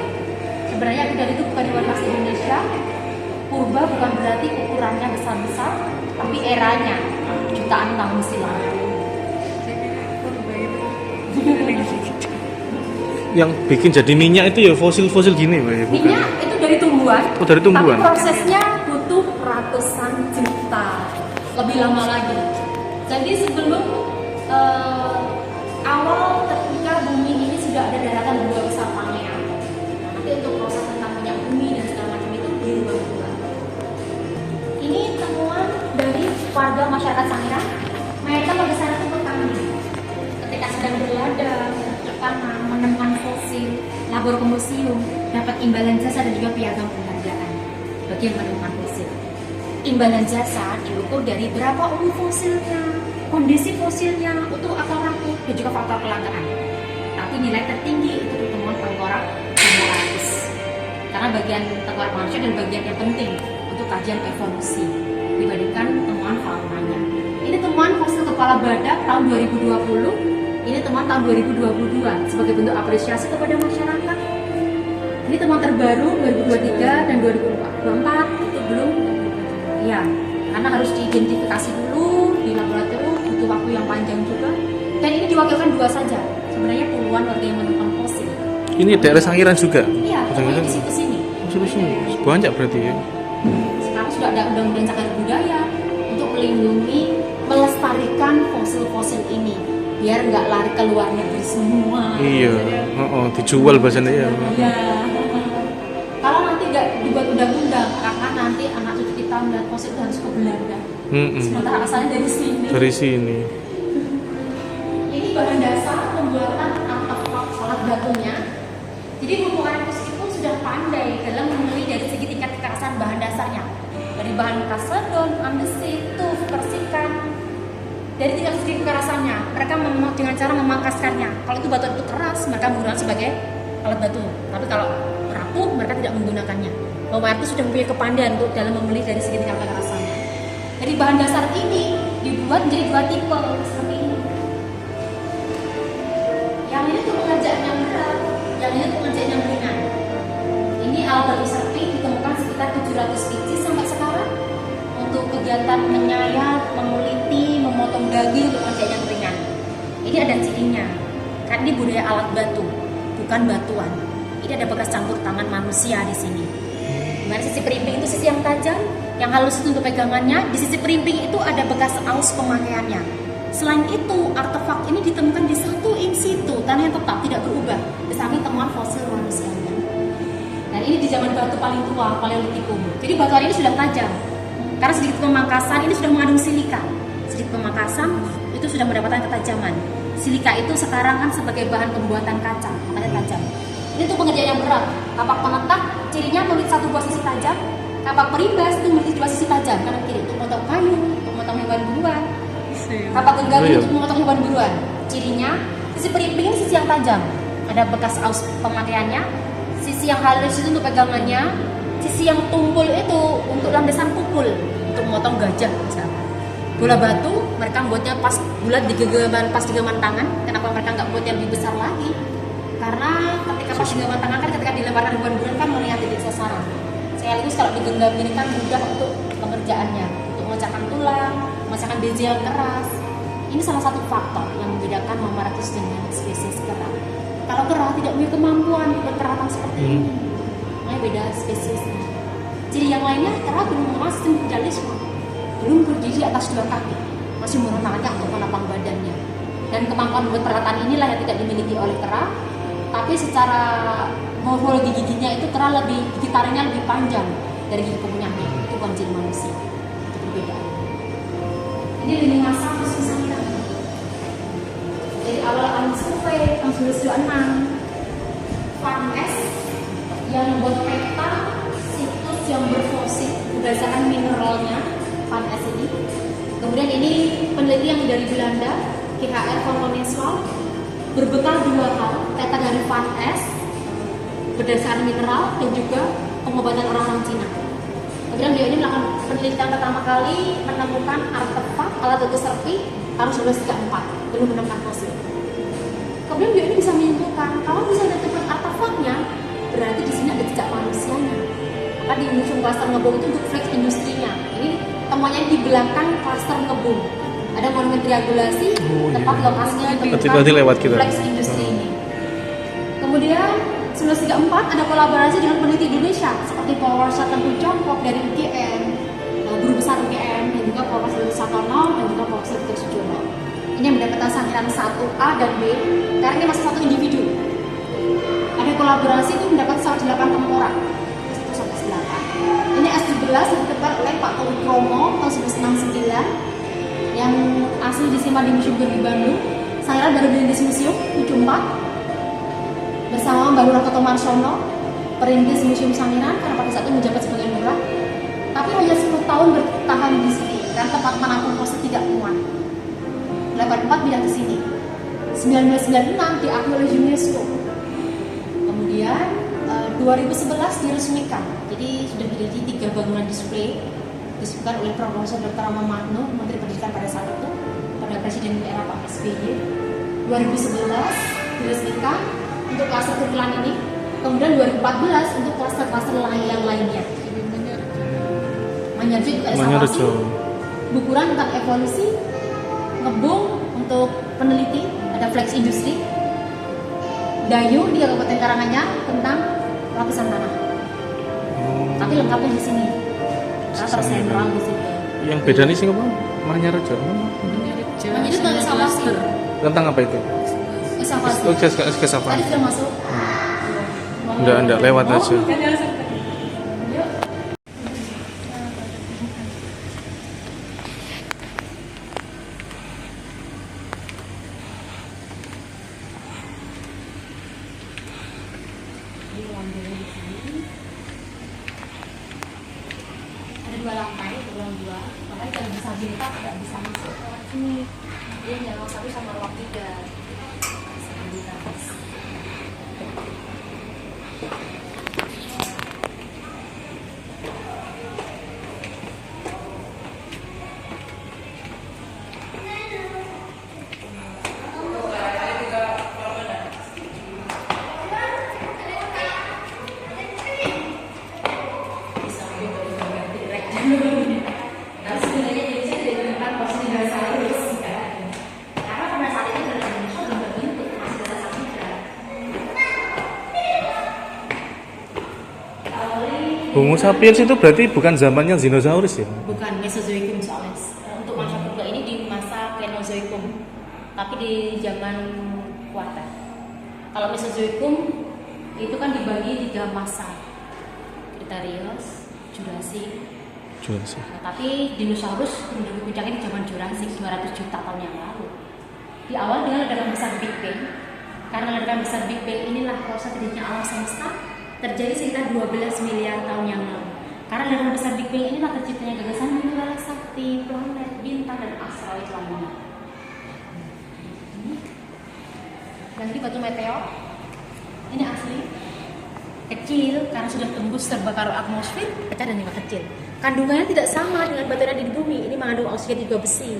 Sebenarnya Kudanil itu bukan hewan khas Indonesia. Purba bukan berarti ukurannya besar-besar, tapi eranya jutaan tahun silam. Yang bikin jadi minyak itu ya fosil-fosil gini, Mbak. Minyak itu dari tumbuhan. Oh, dari tumbuhan. Tapi prosesnya butuh ratusan juta, lebih lama lagi. Jadi sebelum awal ketika bumi ini sudah ada daratan dua besar pangean. Nanti untuk proses tentang minyak bumi dan segala macam itu dirubah-rubah. Ini temuan dari warga masyarakat Sangiran. Mereka pada saat itu petani. Ketika sedang berladang, tanam, menemukan fosil, labor ke museum, dapat imbalan jasa dan juga piagam penghargaan bagi yang menemukan fosil. Imbalan jasa diukur dari berapa umur fosilnya, kondisi fosilnya, utuh atau rapuh, dan juga faktor kelangkaan. Tapi nilai tertinggi itu temuan tengkorak Homo erectus. Karena bagian tengkorak manusia adalah bagian yang penting untuk kajian evolusi dibandingkan temuan faunanya. Ini temuan fosil kepala badak tahun 2020. Ini temuan tahun 2022 sebagai bentuk apresiasi kepada masyarakat. Ini temuan terbaru 2023 dan 2024 itu belum. Ya, karena harus diidentifikasi dulu di laboratorium, butuh waktu yang panjang juga. Dan ini diwakilkan 2 saja. Sebenarnya puluhan warga yang menemukan fosil. Ini daerah Sangiran juga? Iya, pokoknya di situ-sini. Sini. Banyak berarti ya? Sekarang sudah ada undang-undang cagar budaya untuk melindungi, melestarikan fosil-fosil ini. Biar nggak lari ke luar negeri semua. Iya, dijual bahasanya ya. Iya. Kalau nanti nggak dibuat undang-undang, karena nanti anak cucu kita melihat fosil itu harus ke Belanda. Sementara asalnya dari sini. Dari sini. Ini bahan dasar pembuatan artefak alat batunya. Jadi Homo erectus itu sudah pandai dalam memilih dari segi tingkat kekerasan bahan dasarnya. Dari bahan kasedon, andesit, tuf, persikan. Dari tingkat segi kekerasannya, mereka dengan cara memangkaskannya. Kalau itu batu itu keras, mereka menggunakan sebagai alat batu. Tapi kalau rapuh, mereka tidak menggunakannya. Homo erectus sudah mempunyai kepandaian untuk dalam memilih dari segi tingkat kekerasannya. Jadi bahan dasar ini dibuat menjadi 2 tipe seperti ini. Yang ini untuk pengerjaan yang berat, yang ini untuk pengerjaan yang ringan. Ini alat batu serping ditemukan sekitar 700 biji sampai sekarang. Untuk kegiatan menyayat, menguliti, memotong daging untuk kerja yang ringan. Ini ada cirinya, kan ini budaya alat batu, bukan batuan. Ini ada bekas campur tangan manusia di sini. Dimana sisi perimping itu sisi yang tajam, yang halus itu untuk pegangannya. Di sisi perimping itu ada bekas aus pemakaiannya. Selain itu, artefak ini ditemukan di satu in situ, tanah yang tetap tidak berubah, di samping temuan fosil manusianya. Dan ini di zaman batu paling tua, Paleolitikum. Jadi batuan ini sudah tajam. Karena sedikit pemangkasan ini sudah mengandung silika. Sedikit pemangkasan itu sudah mendapatkan ketajaman. Silika itu sekarang kan sebagai bahan pembuatan kaca, makanya tajam. Ini tuh pengerjaan yang berat. Kapak penetak cirinya memiliki satu buah sisi tajam. Kapak perimbas itu memiliki dua sisi tajam, kanan kiri untuk memotong kayu, untuk memotong hewan buruan. Kapak genggaring untuk memotong hewan buruan. Cirinya sisi perimping ini sisi yang tajam. Ada bekas aus pemakaiannya. Sisi yang halus itu untuk pegangannya, sisi yang tumpul itu untuk landasan pukul, untuk memotong gajah misalnya. Bola batu mereka buatnya pas bulat di genggaman tangan. Kenapa mereka nggak buat yang lebih besar lagi? Karena ketika pas genggaman tangan kan ketika dilemparkan ribuan bulan kan melihat titik sasaran. Sekaligus kalau digenggam ini kan mudah untuk pengerjaannya, untuk memecahkan tulang, memecahkan biji yang keras. Ini salah satu faktor yang membedakan Homo erectus dengan spesies kera. Kalau kera tidak punya kemampuan berperalatan seperti ini, makanya beda spesiesnya. Ciri yang lainnya, kera belum menguasai individualisme, belum berdiri atas dua kaki, masih menggunakan tangannya untuk menopang badannya. Dan kemampuan buat peralatan inilah yang tidak dimiliki oleh kera. Tapi secara morfologi giginya itu kera gigi taringnya lebih panjang dari gigi kepunyanya. Itu bukan ciri manusia, itu perbedaan. Ini lini masa khusus kita. Dari awal survei tahun 1926, Van S yang membuat peta situs yang berfosil berdasarkan mineralnya, Van S ini. Kemudian ini peneliti yang dari Belanda, KHR van Loneswald, berbekal dua hal, peta dari Van S berdasarkan mineral dan juga pengobatan orang-orang Cina. Kemudian dia ini melakukan penelitian pertama kali menemukan artefak alat batu serpi tahun 1934, belum menemukan fosil. Kemudian dia ini bisa menyimpulkan kalau bisa ditemukan artefaknya, berarti di sini ada jejak manusianya. Maka di museum klaster Ngebom itu untuk flex industrinya. Ini temuannya di belakang klaster Ngebom. Ada monumen triangulasi, tempat lokasinya ditemukan flex industri ini. Kemudian 1934 ada kolaborasi dengan peneliti Indonesia seperti Paul Warsatanku Jongkok dari UGM, guru besar UGM, dan juga Profesor Satono dan juga Profesor Dr. Sujono. Ini yang mendapatkan sangiran 1A dan B karena ini masih satu individu. Ada kolaborasi itu mendapat 108 orang, 108. Ini S17 yang ditebar oleh Pak Towi Kromo tahun 1969 yang asli disimpan di Museum Gurdi Bandung. Sangiran baru dirintis museum 74 bersama Mbak Lurah Toto Marsono, perintis Museum Sangiran karena pada saat itu menjabat sebagai lurah. Tapi hanya 10 tahun bertahan di sini karena tempat menampung fosil tidak muat. 84 pindah ke sini. 1996 diakui oleh UNESCO. Kemudian 2011 diresmikan. Jadi sudah menjadi 3 bangunan display disebutkan oleh Profesor Dr. Rama Magno, Menteri Pendidikan pada saat itu, pada Presiden era Pak SBY. 2011 diresmikan untuk klaster Kutilan ini. Kemudian 2014 untuk klaster-klaster yang lainnya. Manyarjo juga ekskavasi. Bukuran tentang evolusi. Ngebom untuk peneliti, ada flex industri. Dayu di Kabupaten Karanganyar tentang lapisan tanah. Tapi lengkapnya di sini. Karena tersentral di sini. Yang beda nih sih apa? Manyarjo. Manyarjo tentang ekskavasi. Tentang apa itu? Ekskavasi. Oh, ekskavasi. Tadi sudah masuk. Enggak lewat aja. Ada 2 lantai, ruang 2. Makanya kalau disabilitas tidak bisa masuk ke sini. Dia hanya ruang 1 sama ruang 3. Disabilitas. Nah, sebenarnya jadi saya tidak menemukan fosil dinosaurus, karena pada saat itu Homo sapiens itu berarti bukan zamannya dinosaurus ya? Bukan Mesozoikum soalnya. Untuk manusia purba ini di masa Kenozoikum, tapi di zaman Kuarter. Kalau Mesozoikum itu kan dibagi 3 masa, Cretaceous, Jurassic. Nah, tapi dinosaurus menduduki puncaknya di zaman Jurassic 200 juta tahun yang lalu. Di awal dengan ledakan besar Big Bang. Karena ledakan besar Big Bang inilah proses terjadinya alam semesta terjadi sekitar 12 miliar tahun yang lalu. Karena ledakan besar Big Bang inilah terciptanya gagasan mineral, sakti, planet, bintang, dan asteroid lainnya. Dan ini batu meteor. Ini asli. Kecil karena sudah tembus terbakar atmosfer, pecah dan juga kecil. Kandungannya tidak sama dengan batu yang ada di bumi. Ini mengandung oksigen juga besi.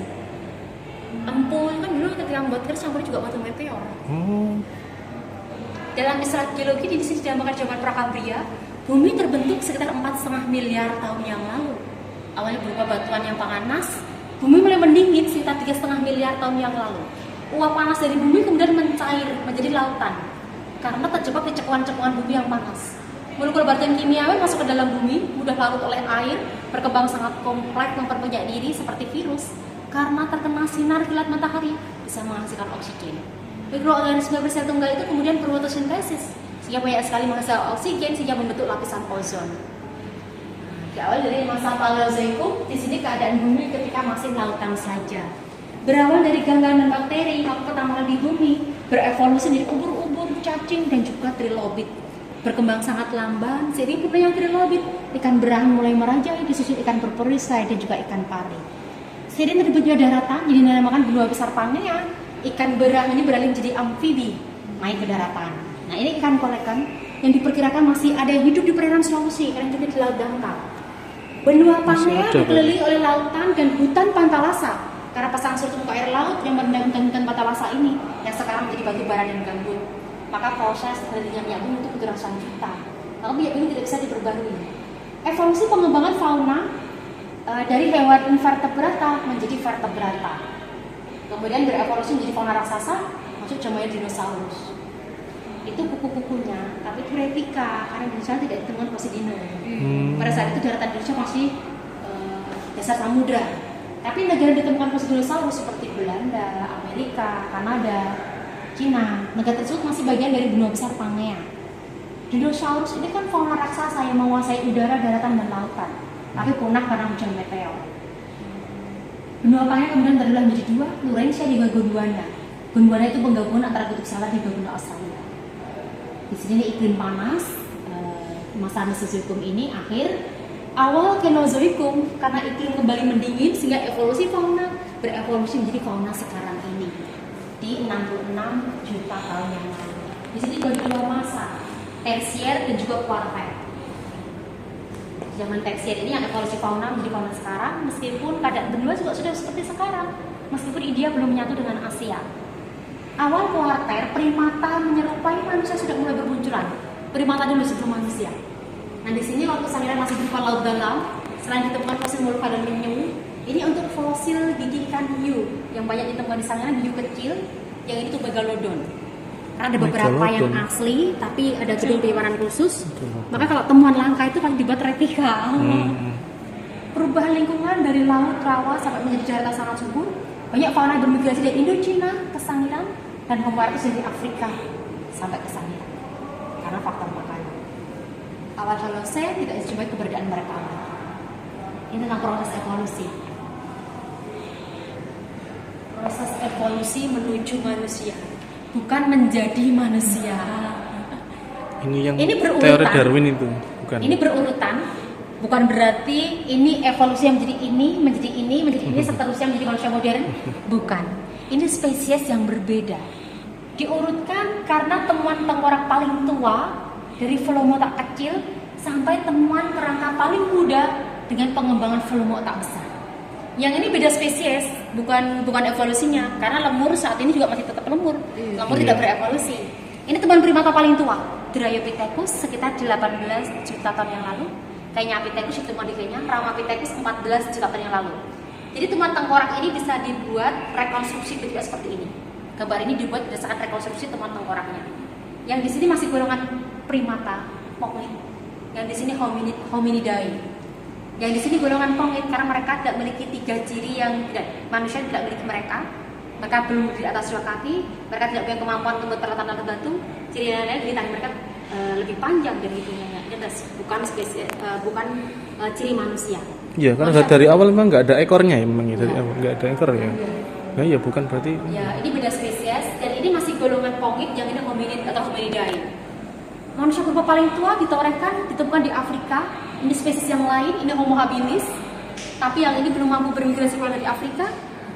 Ampul kan dulu ketika membuat keris campur juga batu meteor. Dalam istilah geologi di sini dinamakan zaman Prakambriya, bumi terbentuk sekitar 4,5 miliar tahun yang lalu. Awalnya berupa batuan yang panas, bumi mulai mendingin sekitar 3,5 miliar tahun yang lalu. Uap panas dari bumi kemudian mencair menjadi lautan karena terjebak di cekuan-cekuan bumi yang panas. Molekul berbahan kimiawi masuk ke dalam bumi, mudah larut oleh air, berkembang sangat kompleks, memperbanyak diri seperti virus. Karena terkena sinar kilat matahari bisa menghasilkan oksigen. Mikroorganisme bersel tunggal itu kemudian berfotosintesis sehingga banyak sekali menghasilkan oksigen sehingga membentuk lapisan ozon. Di awal dari masa Paleozoikum, di sini keadaan bumi ketika masih lautan saja. Berawal dari ganggalan bakteri, maka pertama kali di bumi berevolusi menjadi ubur-ubur, cacing, dan juga trilobit. Berkembang sangat lamban, seiring perkembangan trilobit, ikan berang mulai merajai, disusul ikan berperisai dan juga ikan pari. Seiring terbentuknya daratan, jadi dinamakan benua besar Pangea. Ikan berang ini beralih menjadi amfibi, naik ke daratan. Nah ini ikan kolekan yang diperkirakan masih ada yang hidup di perairan Sulawesi, karena juga di Laut Dangkal. Benua Pangea dikelilingi oleh lautan dan hutan Pantalasa. Karena pasang surut muka air laut yang merendam hutan Pantalasa ini, yang sekarang menjadi batu bara dan gambut. Maka proses terjadinya minyak bumi itu bergerak selanjutnya. Maka minyak bumi tidak bisa diperbarui. Evolusi pengembangan fauna dari hewan invertebrata menjadi vertebrata. Kemudian berevolusi menjadi fauna raksasa, masuk zamannya dinosaurus. Itu kuku-kukunya, tapi itu replika karena Indonesia tidak ditemukan fosil dino. Pada saat itu daratan Indonesia masih dasar samudra. Tapi negara yang ditemukan fosil dinosaurus seperti Belanda, Amerika, Kanada, Cina, negara tersebut masih bagian dari benua besar Pangea. Dinosaurus ini kan fauna raksasa yang menguasai udara, daratan, dan lautan, tapi punah karena hujan meteor. Benua Pangea kemudian terbelah menjadi 2, Laurentia dan Gondwana. Gondwana itu penggabungan antara kutub selatan dan benua Australia. Di sini iklim panas, masa Mesozoikum ini akhir. Awal Kenozoikum karena iklim kembali mendingin sehingga evolusi fauna berevolusi menjadi fauna sekarang ini di 66 juta tahun yang lalu. Di sini bagi 2 masa, tersier dan juga kuarter. Zaman tersier ini yang evolusi fauna menjadi fauna sekarang, meskipun keadaan benua juga sudah seperti sekarang, meskipun India belum menyatu dengan Asia. Awal kuarter, primata menyerupai manusia sudah mulai bermunculan. Primata dulu sebelum manusia. Nah di sini waktu Sangiran masih berupa laut dalam, selain ditemukan fosil Molluska dan penyu, ini untuk fosil gigi ikan hiu yang banyak ditemukan di Sangiran, hiu kecil, yang ini tuh megalodon. Karena ada beberapa yang asli, tapi ada gedung penyimpanan khusus. Maka kalau temuan langka itu kan dibuat replika. Perubahan lingkungan dari laut rawa sampai menjadi daratan sangat subur. Banyak fauna yang bermigrasi dari Indochina ke Sangiran dan Homo erectus dari Afrika sampai ke Sangiran karena faktor makanan. Awal Holocene tidak dijumpai keberadaan mereka lagi. Ini tentang proses evolusi. Proses evolusi menuju manusia, bukan menjadi manusia. Ini berurutan. Teori Darwin itu, bukan? Ini berurutan, bukan berarti ini evolusi yang menjadi ini, seterusnya menjadi manusia modern. Bukan. Ini spesies yang berbeda. Diurutkan karena temuan tengkorak paling tua dari volume otak kecil sampai temuan kerangka paling muda dengan pengembangan volume otak besar. Yang ini beda spesies, bukan evolusinya, karena lemur saat ini juga masih tetap lemur. Lemur tidak berevolusi. Ini temuan primata paling tua, Dryopithecus sekitar 18 juta tahun yang lalu. Gigantopithecus ditemukan di Kenya, Ramapithecus 14 juta tahun yang lalu. Jadi temuan tengkorak ini bisa dibuat rekonstruksi bentuknya seperti ini. Gambar ini dibuat berdasarkan rekonstruksi temuan tengkoraknya. Yang di sini masih golongan primata, moklin. Yang di sini hominidae. Yang di sini golongan pongit karena mereka tidak memiliki 3 ciri yang manusia tidak memiliki mereka. Mereka belum berdiri atas 2 kaki, mereka tidak punya kemampuan untuk bertanam batu. Ciri yang lain di tangan mereka lebih panjang dari hidungnya. Ini bukan spesies, bukan ciri manusia. Iya, karena Manusia dari awal memang nggak ada ekornya ya, memang ya, dari Iya. awal nggak ada ekor ya. Nah, ya bukan berarti. Ya, ini beda spesies dan ini masih golongan pongit, yang ini hominid atau hominidae. Manusia purba paling tua ditorehkan ditemukan di Afrika. Ini spesies yang lain, ini Homo habilis. Tapi yang ini belum mampu bermigrasi keluar dari Afrika.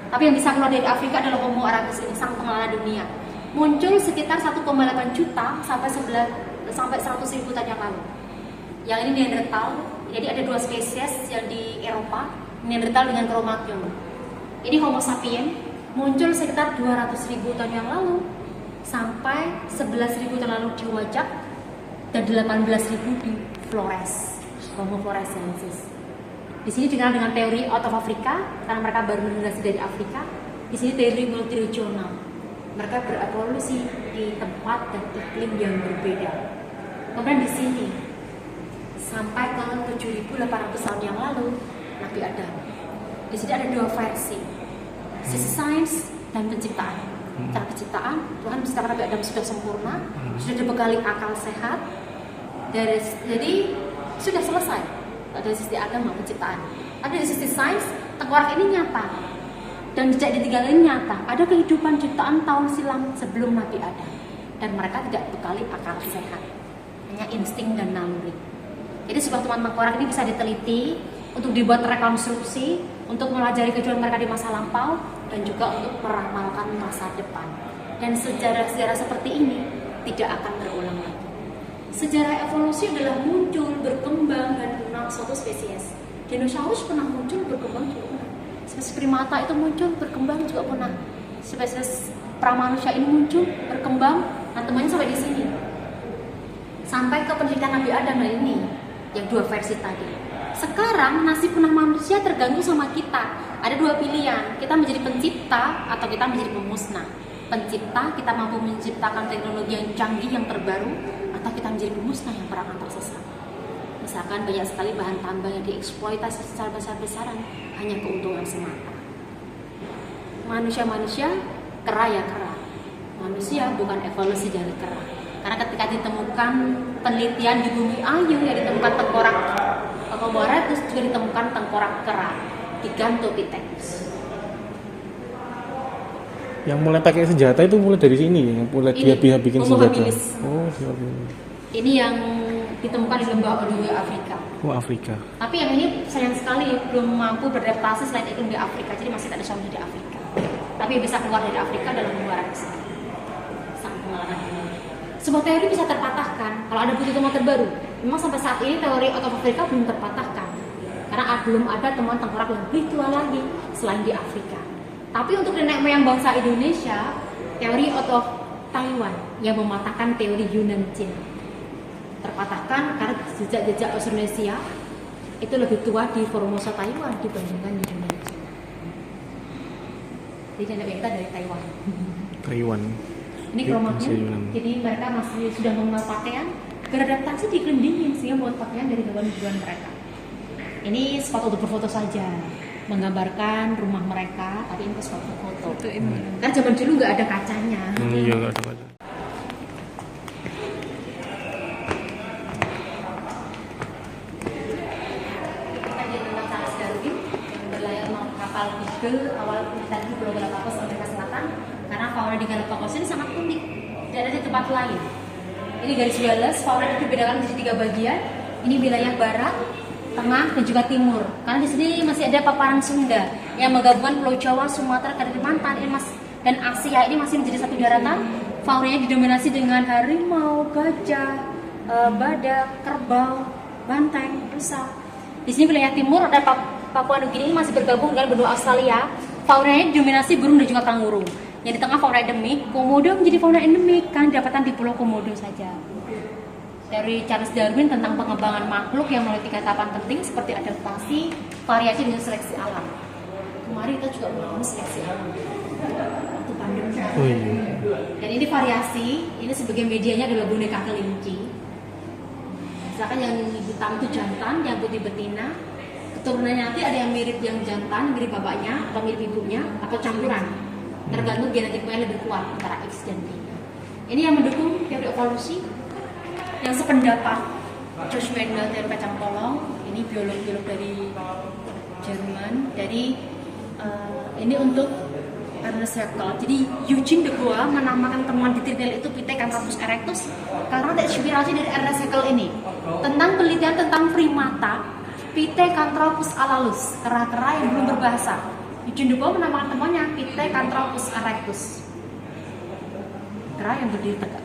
Tapi yang bisa keluar dari Afrika adalah Homo erectus, ini sang pengelana dunia. Muncul sekitar 1,8 juta sampai 100.000 tahun yang lalu. Yang ini Neanderthal. Jadi ada 2 spesies yang di Eropa, Neanderthal dengan Cro-Magnon. Ini Homo sapiens muncul sekitar 200.000 tahun yang lalu sampai 11.000 tahun lalu di Wajak dan 18.000 di Flores, Homo floresiensis. Di sini dikenal dengan teori out of Africa karena mereka baru migrasi dari Afrika. Di sini teori multiregional. Mereka berevolusi di tempat dan iklim yang berbeda. Kemudian di sini sampai ke 7.800 tahun yang lalu Nabi Adam. Di sini ada 2 versi, sisi sains dan penciptaan. Cara penciptaan, Tuhan menciptakan Nabi Adam sudah sempurna, sudah dibekali akal sehat, jadi sudah selesai. Ada sisi agama penciptaan. Ada di sisi sains, tengkorak ini nyata dan jejak ditinggalin nyata. Ada kehidupan jutaan tahun silam sebelum Nabi Adam dan mereka tidak dibekali akal sehat, hanya insting dan naluri. Jadi sebuah temuan tengkorak ini bisa diteliti untuk dibuat rekonstruksi, untuk melajari kehidupan mereka di masa lampau dan juga untuk meramalkan masa depan. Dan sejarah-sejarah seperti ini tidak akan terulang lagi. Sejarah evolusi adalah muncul, berkembang dan punah suatu spesies. Dinosaurus pernah muncul, berkembang juga punah. Spesies primata itu muncul, berkembang juga punah. Spesies pramanusia ini muncul, berkembang, nah temannya sampai di sini. Sampai ke pendidikan Nabi Adam ini, yang 2 versi tadi. Sekarang nasib punah manusia terganggu sama kita. Ada 2 pilihan, kita menjadi pencipta atau kita menjadi pemusnah. Pencipta, kita mampu menciptakan teknologi yang canggih, yang terbaru, atau kita menjadi pemusnah yang perang antar sesama. Misalkan banyak sekali bahan tambang yang dieksploitasi secara besar-besaran hanya keuntungan semata. Manusia kera ya kera. Manusia bukan evolusi dari kera. Karena ketika ditemukan penelitian di bumi ayu yang ditemukan tengkorak Homo erectus, juga ditemukan tengkorak kera Gigantopithecus. Yang mulai pakai senjata itu mulai dari sini, yang mulai dia bikin Homo senjata. habilis. Oh, dia habilis. Ini yang ditemukan di lembah Odowe Afrika. Oh, Afrika. Tapi yang ini sayang sekali belum mampu beradaptasi selain iklim di Afrika, jadi masih tak ada solusi di Afrika. Tapi yang bisa keluar dari Afrika adalah Homo erectus, sang pengelana dunia. Sebuah teori bisa terpatahkan kalau ada bukti temuan terbaru. Memang sampai saat ini teori out of Africa belum terpatahkan karena belum ada temuan tengkorak yang lebih tua lagi selain di Afrika. Tapi untuk nenek moyang bangsa Indonesia, teori out of Taiwan yang mematahkan teori Yunan Cina terpatahkan karena jejak-jejak Austronesia itu lebih tua di Formosa Taiwan dibandingkan di Indonesia. Jadi nenek moyang kita dari Taiwan. Taiwan. Ini Cro-Magnon. Jadi mereka masih sudah mengenal pakaian, beradaptasi di iklim dingin sehingga membuat pakaian dari hewan-hewan mereka. Ini spot untuk berfoto saja, menggambarkan rumah mereka. Tapi ini spot foto. Karena zaman dulu nggak ada kacanya. Iya, nggak ada kaca. Kita jadi tentang Charles Darwin yang berlayar kapal Beagle awal penelitian di Pulau Galapagos Amerika Selatan. Karena fauna di Galapagos ini sangat unik, tidak ada di tempat lain. Ini garis bilas, fauna itu dibedakan menjadi 3 bagian. Ini wilayah barat, tengah, dan juga timur. Karena di sini masih ada paparan Sunda yang menggabungkan Pulau Jawa, Sumatera, Kalimantan, dan Asia ini masih menjadi satu daratan. Faunanya didominasi dengan harimau, gajah, badak, kerbau, banteng, rusa. Di sini wilayah timur ada Papua Nugini ini masih bergabung dengan benua Australia. Faunanya didominasi burung dan juga kanguru. Yang di tengah fauna endemik, Komodo menjadi fauna endemik kan didapatkan di Pulau Komodo saja. Dari Charles Darwin tentang pengembangan makhluk yang melalui 3 tahapan penting seperti adaptasi, variasi, dan seleksi alam. Kemarin kita juga mengalami seleksi alam waktu pandemi. Oh iya. Dan ini variasi, ini sebagai medianya adalah boneka kelinci. Misalkan yang hitam itu jantan, yang putih betina. Keturunannya nanti ada yang mirip yang jantan, mirip bapaknya atau mirip ibunya, atau campuran. Tergantung genetiknya lebih kuat antara X dan Y. Ini yang mendukung teori evolusi yang sependapat George Mendel teori kacang polong. Ini biolog-biolog dari Jerman. Jadi ini untuk Ernest Haeckel. Jadi Eugene de Bois menamakan temuan di trinil itu Pithecanthropus erectus karena terinspirasi dari Ernest Haeckel ini tentang penelitian tentang primata Pithecanthropus alalus, kera-kera yang belum berbahasa. Eugene de Bois menamakan temuannya Pithecanthropus erectus, kera yang berdiri tegak.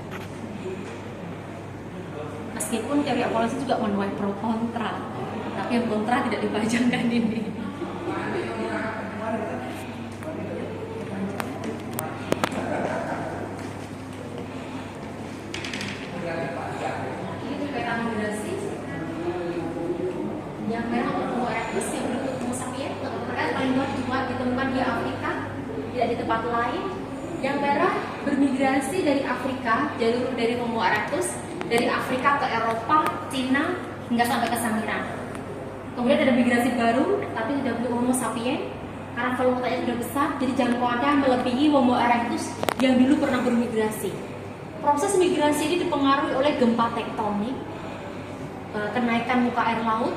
Meskipun teori evolusi juga menuai pro kontra, tapi yang kontra tidak dipajangkan ini. Yang merah Homo erectus yang berbentuk Homo sapiens, mereka paling banyak ditemukan di Afrika, tidak di tempat lain. Yang merah bermigrasi dari Afrika, jalur dari Homo erectus dari Afrika ke Eropa, Cina hingga sampai ke Samira. Kemudian ada migrasi baru, tapi tidak bentuk Homo sapiens karena volume otaknya sudah besar, jadi jangkauannya melebihi Homo erectus yang dulu pernah bermigrasi. Proses migrasi ini dipengaruhi oleh gempa tektonik, kenaikan muka air laut,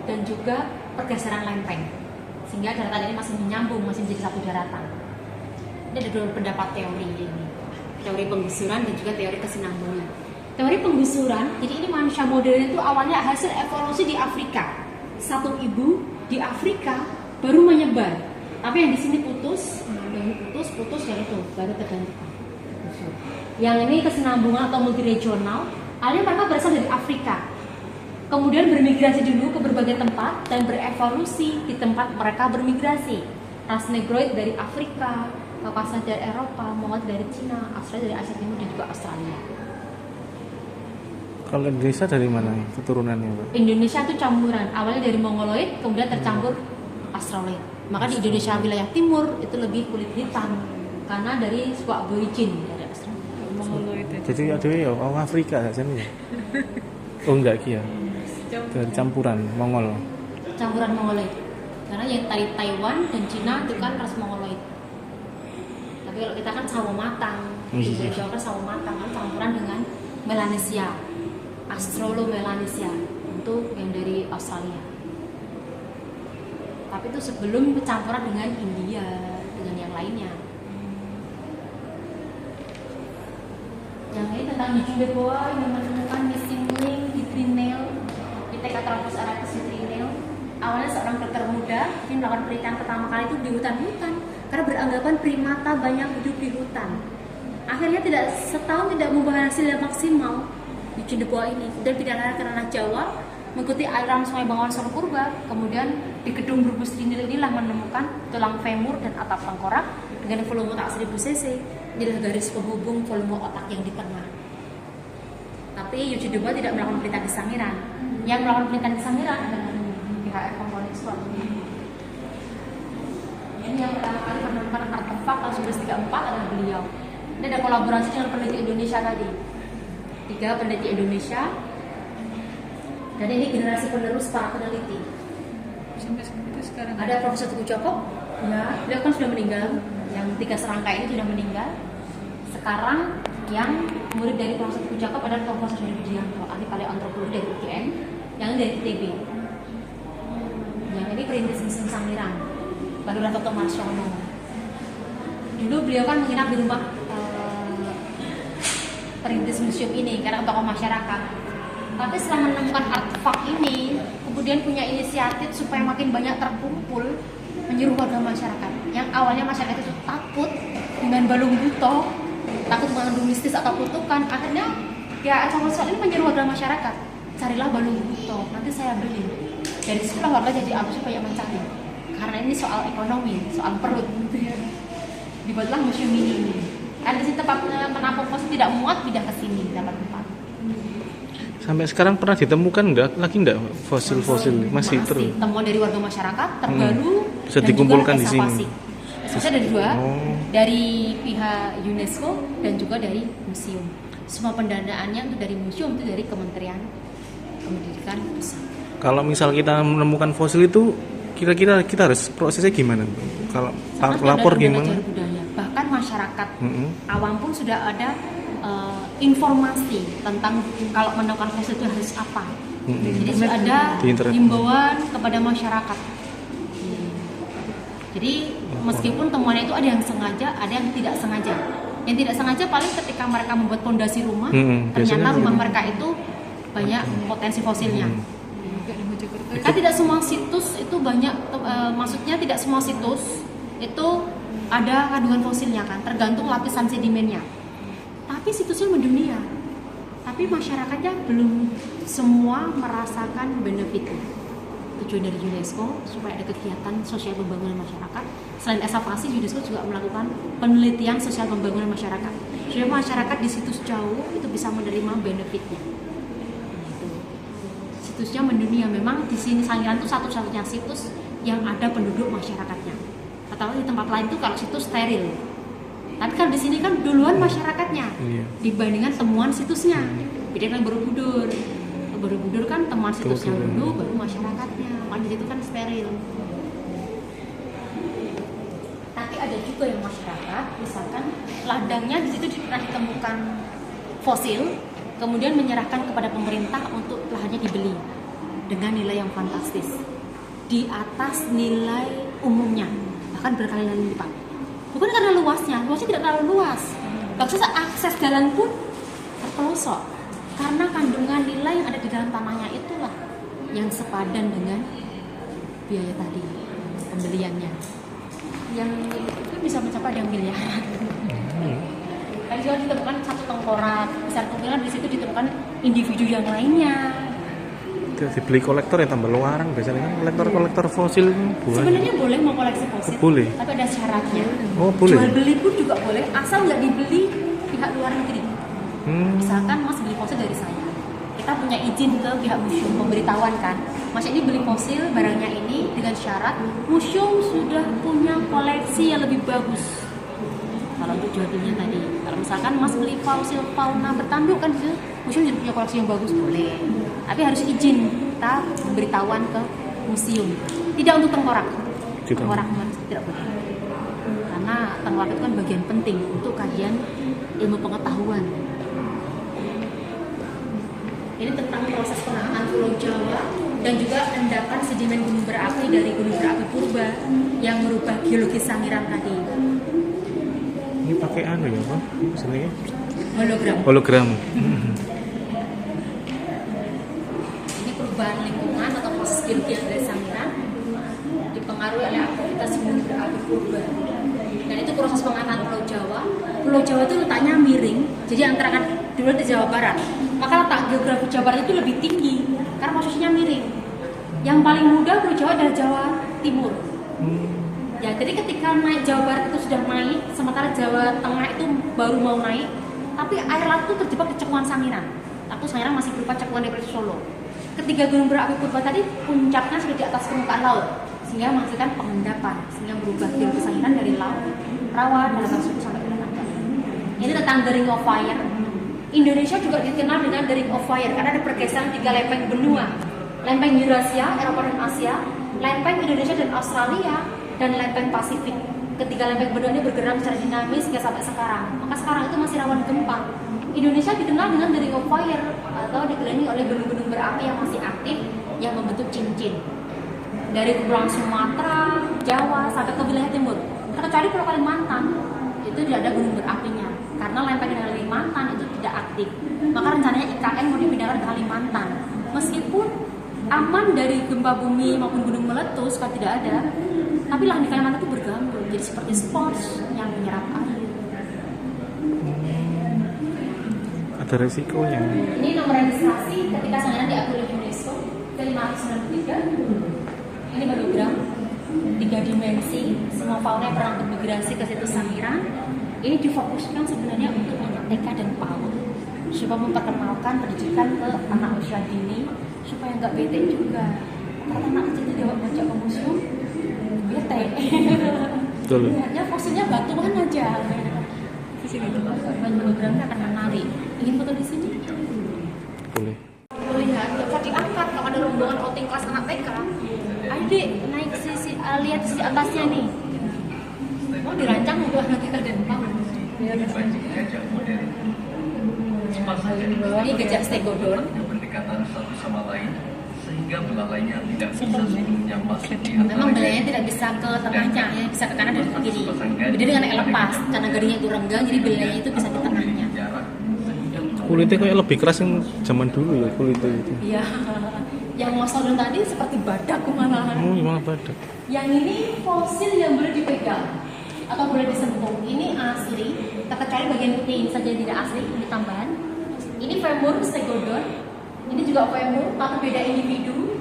dan juga pergeseran lempeng, sehingga daratan ini masih menyambung, masih menjadi satu daratan. Ini ada dua pendapat teori ini, teori penggusuran dan juga teori kesinambungan. Teori penggusuran, jadi ini manusia modern itu awalnya hasil evolusi di Afrika. Satu ibu di Afrika baru menyebar, tapi yang di sini putus, dan itu baru tergantikan. Yang ini kesinambungan atau multiregional, awalnya mereka berasal dari Afrika. Kemudian bermigrasi dulu ke berbagai tempat dan berevolusi di tempat mereka bermigrasi. Ras Negroid dari Afrika, Kaukasus dari Eropa, Mongol dari Cina, Australia dari Asia Timur dan juga Australia. Kalau Indonesia dari mana keturunannya, Pak? Indonesia itu campuran, awalnya dari Mongoloid, kemudian tercampur Australoid. Maka di Indonesia wilayah timur itu lebih kulit hitam karena dari suku aborigin dari Australia. Mongoloid itu. Jadi ada ya orang Afrika saja nih. Oh enggak kia. Dari campuran Mongol. Campuran Mongoloid. Karena yang tadi Taiwan dan Cina itu kan ras Mongoloid. Tapi kalau kita kan sawo matang, di Jawa kan sawo matang kan campuran dengan Melanesia, Australo-Melanesia untuk yang dari Australia. Tapi itu sebelum bercampuran dengan India dengan yang lainnya. Yang ini tentang Eugene de Bois yang menemukan missing link di trinil Pithecanthropus erectus di trinil. Awalnya seorang dokter muda yang melakukan penelitian pertama kali itu di hutan-hutan karena beranggapan primata banyak hidup di hutan. Akhirnya setahun tidak membawa hasil yang maksimal Eugene de Bois ini. Kemudian pindah ke tanah Jawa, mengikuti aliran sungai Bengawan Solo Purba. Kemudian di gedung Brebes Trinil inilah menemukan tulang femur dan atap tengkorak dengan volume otak 1000 cc. Inilah garis penghubung volume otak yang di tengah. Tapi Eugene de Bois tidak melakukan penelitian di Sangiran. Yang melakukan penelitian di Sangiran adalah PHR Component Squad. Ini yang pertama kali menemukan artefak tahun 1934 adalah beliau. Ini ada kolaborasi dengan peneliti Indonesia tadi. 3 peneliti Indonesia. Dan ini generasi penerus para peneliti. Sampai sekarang Ada Profesor Teguh Joko, ya, beliau kan sudah meninggal. Yang 3 serangkai ini sudah meninggal. Sekarang yang murid dari Profesor Teguh Joko adalah Profesor Dodi Widianto, ahli paleontologi dari UGM, yang ini dari ITB. Yang ini perintis mesin Sangiran, barulah Toto Marsono. Dulu beliau kan menginap di rumah perintis museum ini karena tokoh masyarakat. Tapi setelah menemukan artefak ini, kemudian punya inisiatif supaya makin banyak terkumpul, menyuruh warga masyarakat. Yang awalnya masyarakat itu takut dengan balung buto, takut mengandung mistis atau kutukan. Akhirnya ya soal ini menyuruh warga masyarakat, carilah balung buto, nanti saya beli. Dari situlah warga jadi aku supaya mencari. Karena ini soal ekonomi, soal perut. Dibuatlah museum ini. Kan di sini tempat menampung fosil tidak muat, pindah ke sini dapat tempat. Sampai sekarang pernah ditemukan enggak fosil-fosil masih terus. Temuan dari warga masyarakat terbaru bisa dan dikumpulkan juga di sini. Esensinya ada 2, dari pihak UNESCO dan juga dari museum. Semua pendanaannya untuk dari museum itu dari Kementerian pendidikan pusat. Kalau misal kita menemukan fosil itu, kira-kira kita harus prosesnya gimana? Kalau Sama lapor sudah ada gimana? undang-undang budaya. Bahkan masyarakat Mm-mm. awam pun sudah ada informasi tentang kalau menemukan fosil itu harus apa. Mm-mm. Jadi sudah ada Di internet. himbauan kepada masyarakat. Jadi meskipun temuannya itu ada yang sengaja, ada yang tidak sengaja. Yang tidak sengaja paling ketika mereka membuat fondasi rumah, Biasanya ternyata rumah gitu. mereka itu banyak potensi fosilnya. Juga di Mojokerto. Kan tidak semua situs itu banyak, maksudnya tidak semua situs itu ada kandungan fosilnya kan, tergantung lapisan sedimennya. Tapi situsnya mendunia, tapi masyarakatnya belum semua merasakan benefitnya. Tujuan dari UNESCO supaya ada kegiatan sosial pembangunan masyarakat. Selain eksavasi, UNESCO juga melakukan penelitian sosial pembangunan masyarakat. Supaya masyarakat di situs jauh itu bisa menerima benefitnya. Gitu. Situsnya mendunia, memang di sini Sangiran itu satu-satunya situs yang ada penduduk masyarakatnya. Atau di tempat lain itu kalau situs steril. Tapi kalau di sini kan duluan masyarakatnya Iya. dibandingkan temuan situsnya. Beda dengan Borobudur. Borobudur kan temuan situsnya dulu, baru masyarakatnya. Makanya itu kan steril. Tapi ada juga yang masyarakat, misalkan ladangnya di situ pernah ditemukan fosil, kemudian menyerahkan kepada pemerintah untuk lahannya dibeli dengan nilai yang fantastis di atas nilai umumnya, bahkan berkali-kali lipat. Bukan karena luasnya tidak terlalu luas. Bahkan akses jalan pun terpelosok karena kandungan nilai yang ada di dalam tanahnya itulah yang sepadan dengan biaya tadi pembeliannya, yang itu bisa mencapai yang miliaran. Kan juga ditemukan satu tengkorak besar, kemungkinan di situ ditemukan individu yang lainnya. Itu dibeli kolektor ya tambah luarang biasanya kan kolektor fosil itu buah. Sebenarnya boleh mengkoleksi fosil, Boleh. tapi ada syaratnya. Oh, boleh. Jual beli pun juga boleh, asal nggak dibeli pihak luar negeri. Misalkan Mas beli fosil dari saya, kita punya izin ke pihak museum, pemberitahuan kan, Mas ini beli fosil barangnya ini dengan syarat museum sudah punya koleksi yang lebih bagus. Kalau untuk jual belinya tadi, kalau misalkan Mas beli fosil fauna bertanduk kan, museum jadi punya koleksi yang bagus, boleh. Tapi harus izin kita pemberitahuan ke museum. Tidak untuk tengkorak. Tengkorak tidak boleh. Karena tengkorak itu kan bagian penting untuk kajian ilmu pengetahuan. Ini tentang proses penataan Pulau Jawa dan juga endapan sedimen gunung berapi dari gunung berapi purba yang merubah geologi Sangiran tadi. Ini pakai anu ya, Pak? Sebenarnya Hologram. hologram. Ini perubahan lingkungan atau proses geologi dari Sangiran dipengaruhi oleh aktivitas gunung berapi purba. Dan itu proses pengataan Pulau Jawa. Pulau Jawa itu letaknya miring, jadi antara kan dulu di Jawa Barat. Maka letak geografi Jawa Barat itu lebih tinggi karena posisinya miring. Yang paling mudah Pulau Jawa adalah Jawa Timur. Ya, jadi ketika naik Jawa Barat itu sudah naik, sementara Jawa Tengah itu baru mau naik, tapi air laut itu terjebak di cekuan Sangiran. Tapi Sangiran masih berupa cekuan dari Solo. Ketiga gunung berapi purba tadi puncaknya sudah di atas permukaan laut, sehingga menghasilkan pengendapan, sehingga berubah geologi Sangiran dari laut, rawa, dalaman suku sampai ke dalam. Ini tentang The Ring of Fire. Indonesia juga dikenal dengan The Ring of Fire karena ada pergeseran 3 lempeng benua, lempeng Eurasia, Eropa dan Asia, lempeng Indonesia dan Australia, dan lempeng Pasifik. Ketiga lempeng benua ini bergerak secara dinamis hingga sampai sekarang. Maka sekarang itu masih rawan gempa. Indonesia dikenal dengan The Ring of Fire atau dikelilingi oleh gunung-gunung berapi yang masih aktif yang membentuk cincin. Dari kepulauan Sumatera, Jawa sampai ke wilayah timur. Terkecuali Pulau Kalimantan itu tidak ada gunung berapinya karena lempeng di Kalimantan itu tidak aktif. Maka rencananya IKN mau dipindahkan ke Kalimantan. Meskipun aman dari gempa bumi maupun gunung meletus kalau tidak ada, tapi lahan di Kalimantan itu bergambut, jadi seperti spons yang menyerap air. Ada resikonya. Ini nomor registrasi ketika Sangiran diakui oleh UNESCO ke-593. Ini hologram 3 dimensi, semua fauna yang pernah bermigrasi ke situs Sangiran. Ini difokuskan sebenarnya untuk anak TK dan PAUD, supaya memperkenalkan pendidikan ke anak usia dini, supaya nggak bete juga. Karena anak kecil itu jawab baca ke museum, bete. Betul. Lihatnya fosilnya batuan aja. Di sini hologramnya akan menarik. Ingin foto di sini? Boleh. Lihat, kok di kelas anak TK. Adik naik lihat sisi atasnya nih. Oh dirancang untuk anak TK dan bangun. Ini gajah stegodon. Berdekatan satu sama lain sehingga belalainya tidak bisa sepenuhnya masuk di Memang belalainya tidak bisa ke tengahnya, ya bisa ke kanan dan ke kiri. Beda dengan yang lepas, karena garingnya itu renggang, jadi belalainya itu bisa di tengahnya. Kulitnya kayak lebih keras yang zaman dulu ya kulitnya itu. Iya. Yang Mosodon tadi seperti badak malahan. Oh, gimana badak? Yang ini fosil yang boleh dipegang atau boleh disentuh. Ini asli, terkecuali bagian putih ini saja yang tidak asli, ini tambahan. Ini femur stegodon. Ini juga femur, tapi beda individu.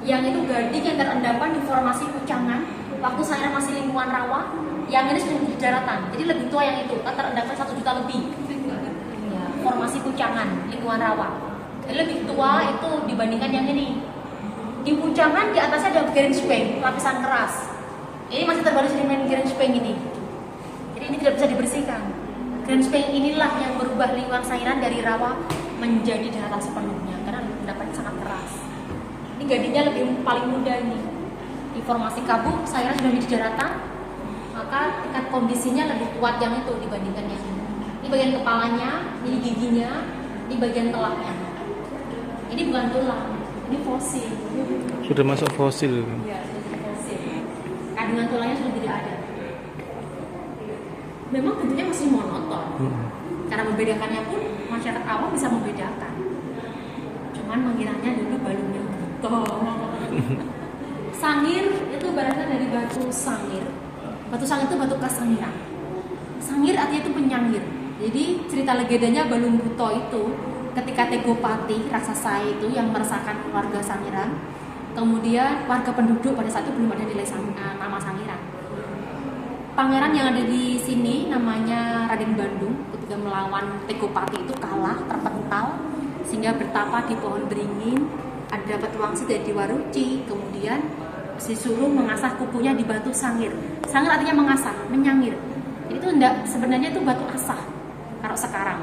Yang itu gading yang terendapan di formasi pucangan waktu saya masih lingkungan rawa. Yang ini sudah di daratan, jadi lebih tua yang itu, terendapan 1 juta lebih. Ya, formasi pucangan lingkungan rawa. Jadi lebih tua itu dibandingkan yang ini. Di pucangan di atasnya ada greenspeng, lapisan keras. Ini masih terbaru sedimen greenspeng ini. Jadi ini tidak bisa dibersihkan. Greenspeng inilah yang merubah lingkungan Sangiran dari rawa menjadi daratan sepenuhnya karena pendapatnya sangat keras. Ini gadingnya paling muda ini. Di formasi kabuk Sangiran sudah di daratan, maka tingkat kondisinya lebih kuat yang itu dibandingkan yang ini. Ini bagian kepalanya, ini giginya, ini bagian telaknya. Ini bukan tulang, ini fosil. Sudah masuk fosil. Ya, sudah fosil. Kandungan tulangnya sudah tidak ada. Memang bentuknya masih monoton. Cara membedakannya pun masyarakat awam bisa membedakan. Cuman mengiranya dulu balungnya buto. Sangir itu berasal dari batu sangir. Batu sangir itu batu khas Sangiran. Sangir artinya itu penyangir. Jadi cerita legendanya Balung Buto itu ketika Tegopati raksasa itu yang meresahkan warga Sangiran, kemudian warga penduduk pada saat itu belum ada nilai nama Sangiran. Pangeran yang ada di sini namanya Raden Bandung ketika melawan Tegopati itu kalah terpental sehingga bertapa di pohon beringin, ada dapat wangsit dari Waruci, kemudian disuruh mengasah kukunya di batu sangir. Sangir artinya mengasah, menyangir. Jadi itu sebenarnya itu batu asah. Kalau sekarang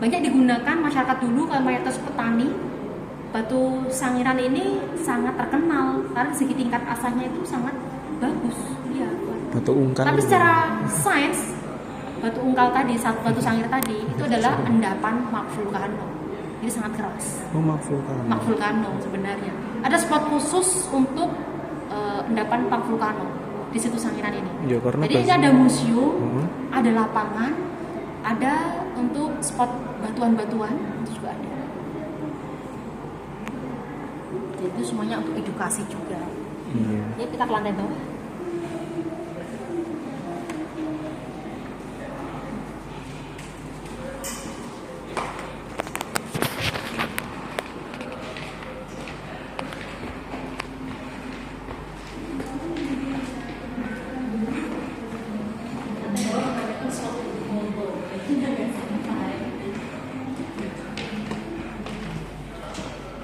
banyak digunakan masyarakat dulu kalau mayoritas petani, batu Sangiran ini sangat terkenal karena segi tingkat asahnya itu sangat bagus. Iya. Batu ungkal. Tapi secara sains batu ungkal tadi, batu Sangir tadi itu adalah endapan mak vulkano. Jadi sangat keras. Oh, mak vulkano. Mak vulkano sebenarnya. Ada spot khusus untuk endapan mak vulkano di situ Sangiran ini. Ya, karena jadi ini ada museum, ada lapangan, ada untuk spot batuan-batuan itu juga ada. Jadi itu semuanya untuk edukasi juga. Iya. Jadi kita ke lantai bawah.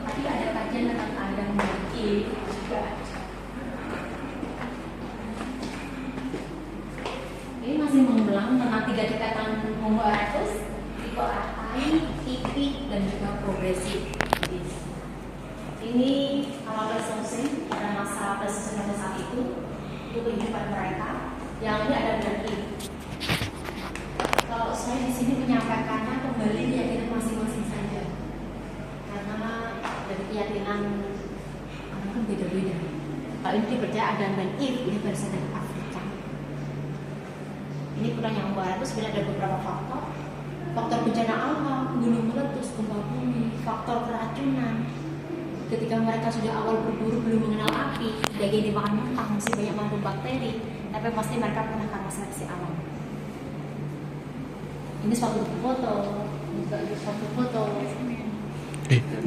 Tapi ada kajian tentang Adam dan Eve juga. Ini masih mengulang tentang 3 tingkatan Homo erectus, tipe artai, tipik, dan juga progresif. Ini awal Pleistocene pada masa Pleistocene pada saat itu kehidupan mereka. Yang ini ada dan Eve. Kalau saya di sini menyampaikannya kembali keyakinan masing-masing saja, karena dari keyakinan orang kan beda-beda. Kalau ini dipercaya Adam dan Eve ini berasal dari Afrika. Ini kurang yang barat itu sebenarnya ada beberapa faktor bencana alam, gunung meletus, gempa bumi, faktor keracunan. Ketika mereka sudah awal berburu belum mengenal api, daging dimakan mentah masih banyak mengandung bakteri, tapi pasti mereka pernah karena seleksi alam. Ini suatu foto, ini juga suatu foto.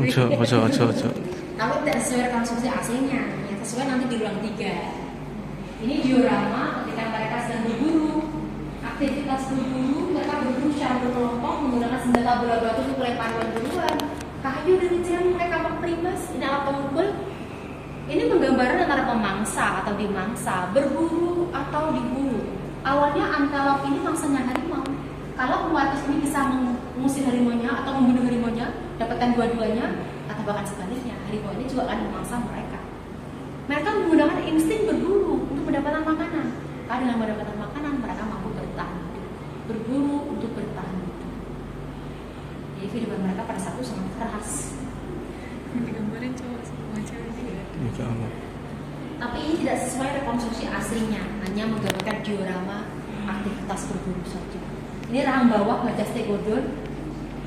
Ojo. Tapi tidak sesuai rekonstruksi aslinya, yang sesuai nanti di ruang 3. Ini diorama ketika mereka sedang berburu. Aktivitas berburu, mereka berburu secara berkelompok menggunakan senjata bola batu untuk lemparan duluan. Kayu dan cincin mereka berimbas. Ini alat pemukul. Ini menggambarkan antara pemangsa atau dimangsa, berburu atau diburu. Awalnya antelop ini mangsanya harimau. Kalau pewaris ini bisa mengusir harimaunya atau membunuh harimaunya, dapatkan dua-duanya, atau bahkan sebaliknya, harimau ini juga akan memangsa mereka. Mereka menggunakan insting berburu untuk mendapatkan makanan. Karena dengan mendapatkan makanan mereka mampu bertahan hidup, berburu untuk bertahan hidup. Jadi kehidupan mereka pada saat itu sangat keras. Yang digambarin cowok sama cewek juga. Insya Allah. Tapi ini tidak sesuai rekonstruksi aslinya, hanya menggambarkan diorama aktivitas berburu saja. Ini rahang bawah gajah stegodon.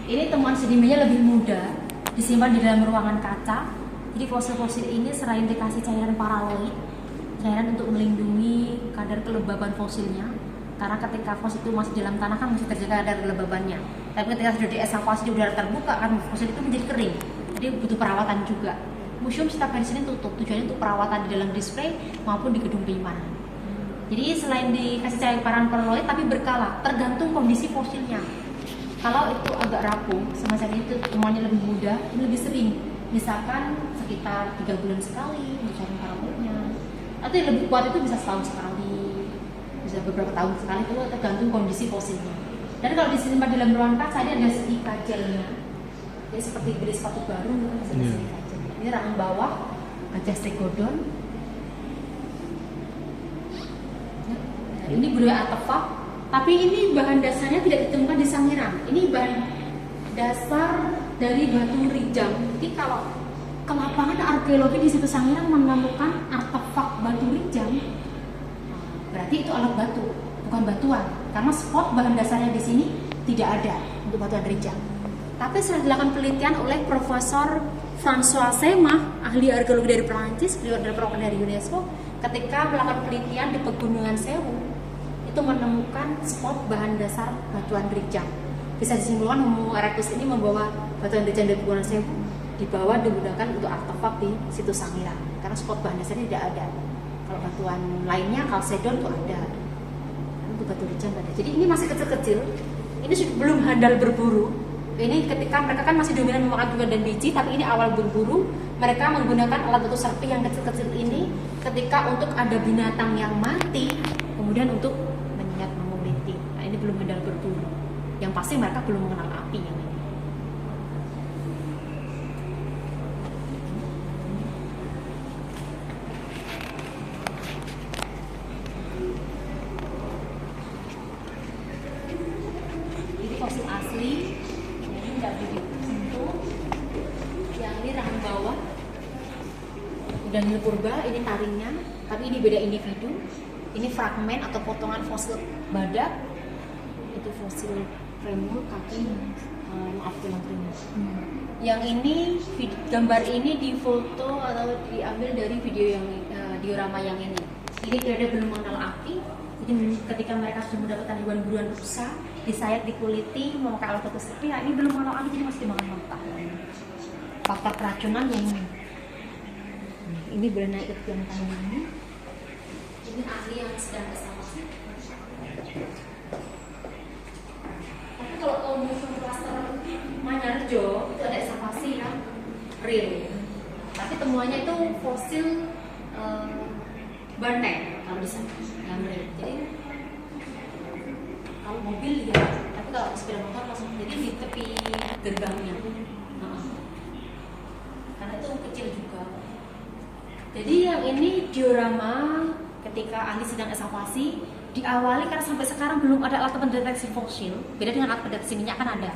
Ini temuan sedimennya lebih muda, disimpan di dalam ruangan kaca. Jadi fosil-fosil ini selain dikasih cairan paraloid, cairan untuk melindungi kadar kelembaban fosilnya. Karena ketika fosil itu masih dalam tanah kan masih terjaga kadar kelembabannya. Tapi ketika sudah dievakuasi di udara terbuka kan fosil itu menjadi kering. Jadi butuh perawatan juga. Museum setiap hari Senin tutup, tujuannya untuk perawatan di dalam display maupun di gedung penyimpanan. Jadi selain dikasih cairan paraloid tapi berkala, tergantung kondisi fosilnya. Kalau itu agak rapuh, semacam itu temuannya lebih mudah, ini lebih sering. Misalkan sekitar 3 bulan sekali untuk cairan paraloidnya. Atau yang lebih kuat itu bisa setahun sekali, bisa beberapa tahun sekali, itu tergantung kondisi fosilnya. Dan kalau disimpan di dalam ruangan kaca, ini ada segi kajelnya. Jadi seperti beli sepatu baru, kan bisa di segi kajel. Ini rahang bawah gajah stegodon. Nah, ini budaya artefak, tapi ini bahan dasarnya tidak ditemukan di Sangiran. Ini bahan dasar dari batu rijang. Jadi kalau ke lapangan arkeologi di situ Sangiran menemukan artefak batu rijang, berarti itu alat batu, bukan batuan. Karena spot bahan dasarnya di sini tidak ada untuk batuan rijang. Tapi setelah dilakukan penelitian oleh Profesor François Semah, ahli arkeologi dari Perancis, beliau adalah perwakilan dari UNESCO, ketika melakukan penelitian di Pegunungan Sewu, itu menemukan spot bahan dasar batuan rijang. Bisa disimpulkan Homo erectus ini membawa batuan rijang dari Pegunungan Sewu, dibawa digunakan untuk artefak di situs Sangiran. Karena spot bahan dasarnya tidak ada. Kalau batuan lainnya, kalsedon itu ada. Untuk batu rijang tidak ada. Jadi ini masih kecil-kecil. Ini sudah belum handal berburu. Ini ketika mereka kan masih dominan memakan bunga dan biji, tapi ini awal berburu, mereka menggunakan alat batu serpih yang kecil-kecil ini ketika untuk ada binatang yang mati, kemudian untuk menyat menguliti. Nah ini belum handal berburu. Yang pasti mereka belum mengenal api yang ini. Ini fosil asli. Tidak disentuh. Yang ini rahang bawah udah nil purba, ini taringnya, tapi ini beda individu. Ini fragmen atau potongan fosil badak. Itu fosil femur kaki, maaf tulang femur. Yang ini gambar ini difoto atau diambil dari video yang diorama yang ini. Ini tidak belum mengenal api. Jadi ketika mereka sudah mendapatkan hewan buruan rusa, disayat, dikuliti, memakai alat batu serpih, ya ini belum mengenal api, jadi masih dimakan mentah. Faktor keracunan yang ini. Ini berenai yang tadi ini. Ini ahli yang sedang eksplorasi. Tapi kalau museum klaster Manyarjo itu ada ekskavasi yang real. Tapi temuannya itu fosil banteng kalau di sana yang real. Jadi kalau mobil ya, tapi kalau sepeda motor langsung jadi di tepi gerbangnya. Karena itu kecil juga. Jadi yang ini diorama ketika ahli sedang ekskavasi diawali karena sampai sekarang belum ada alat pendeteksi fosil. Beda dengan alat pendeteksi minyak kan ada.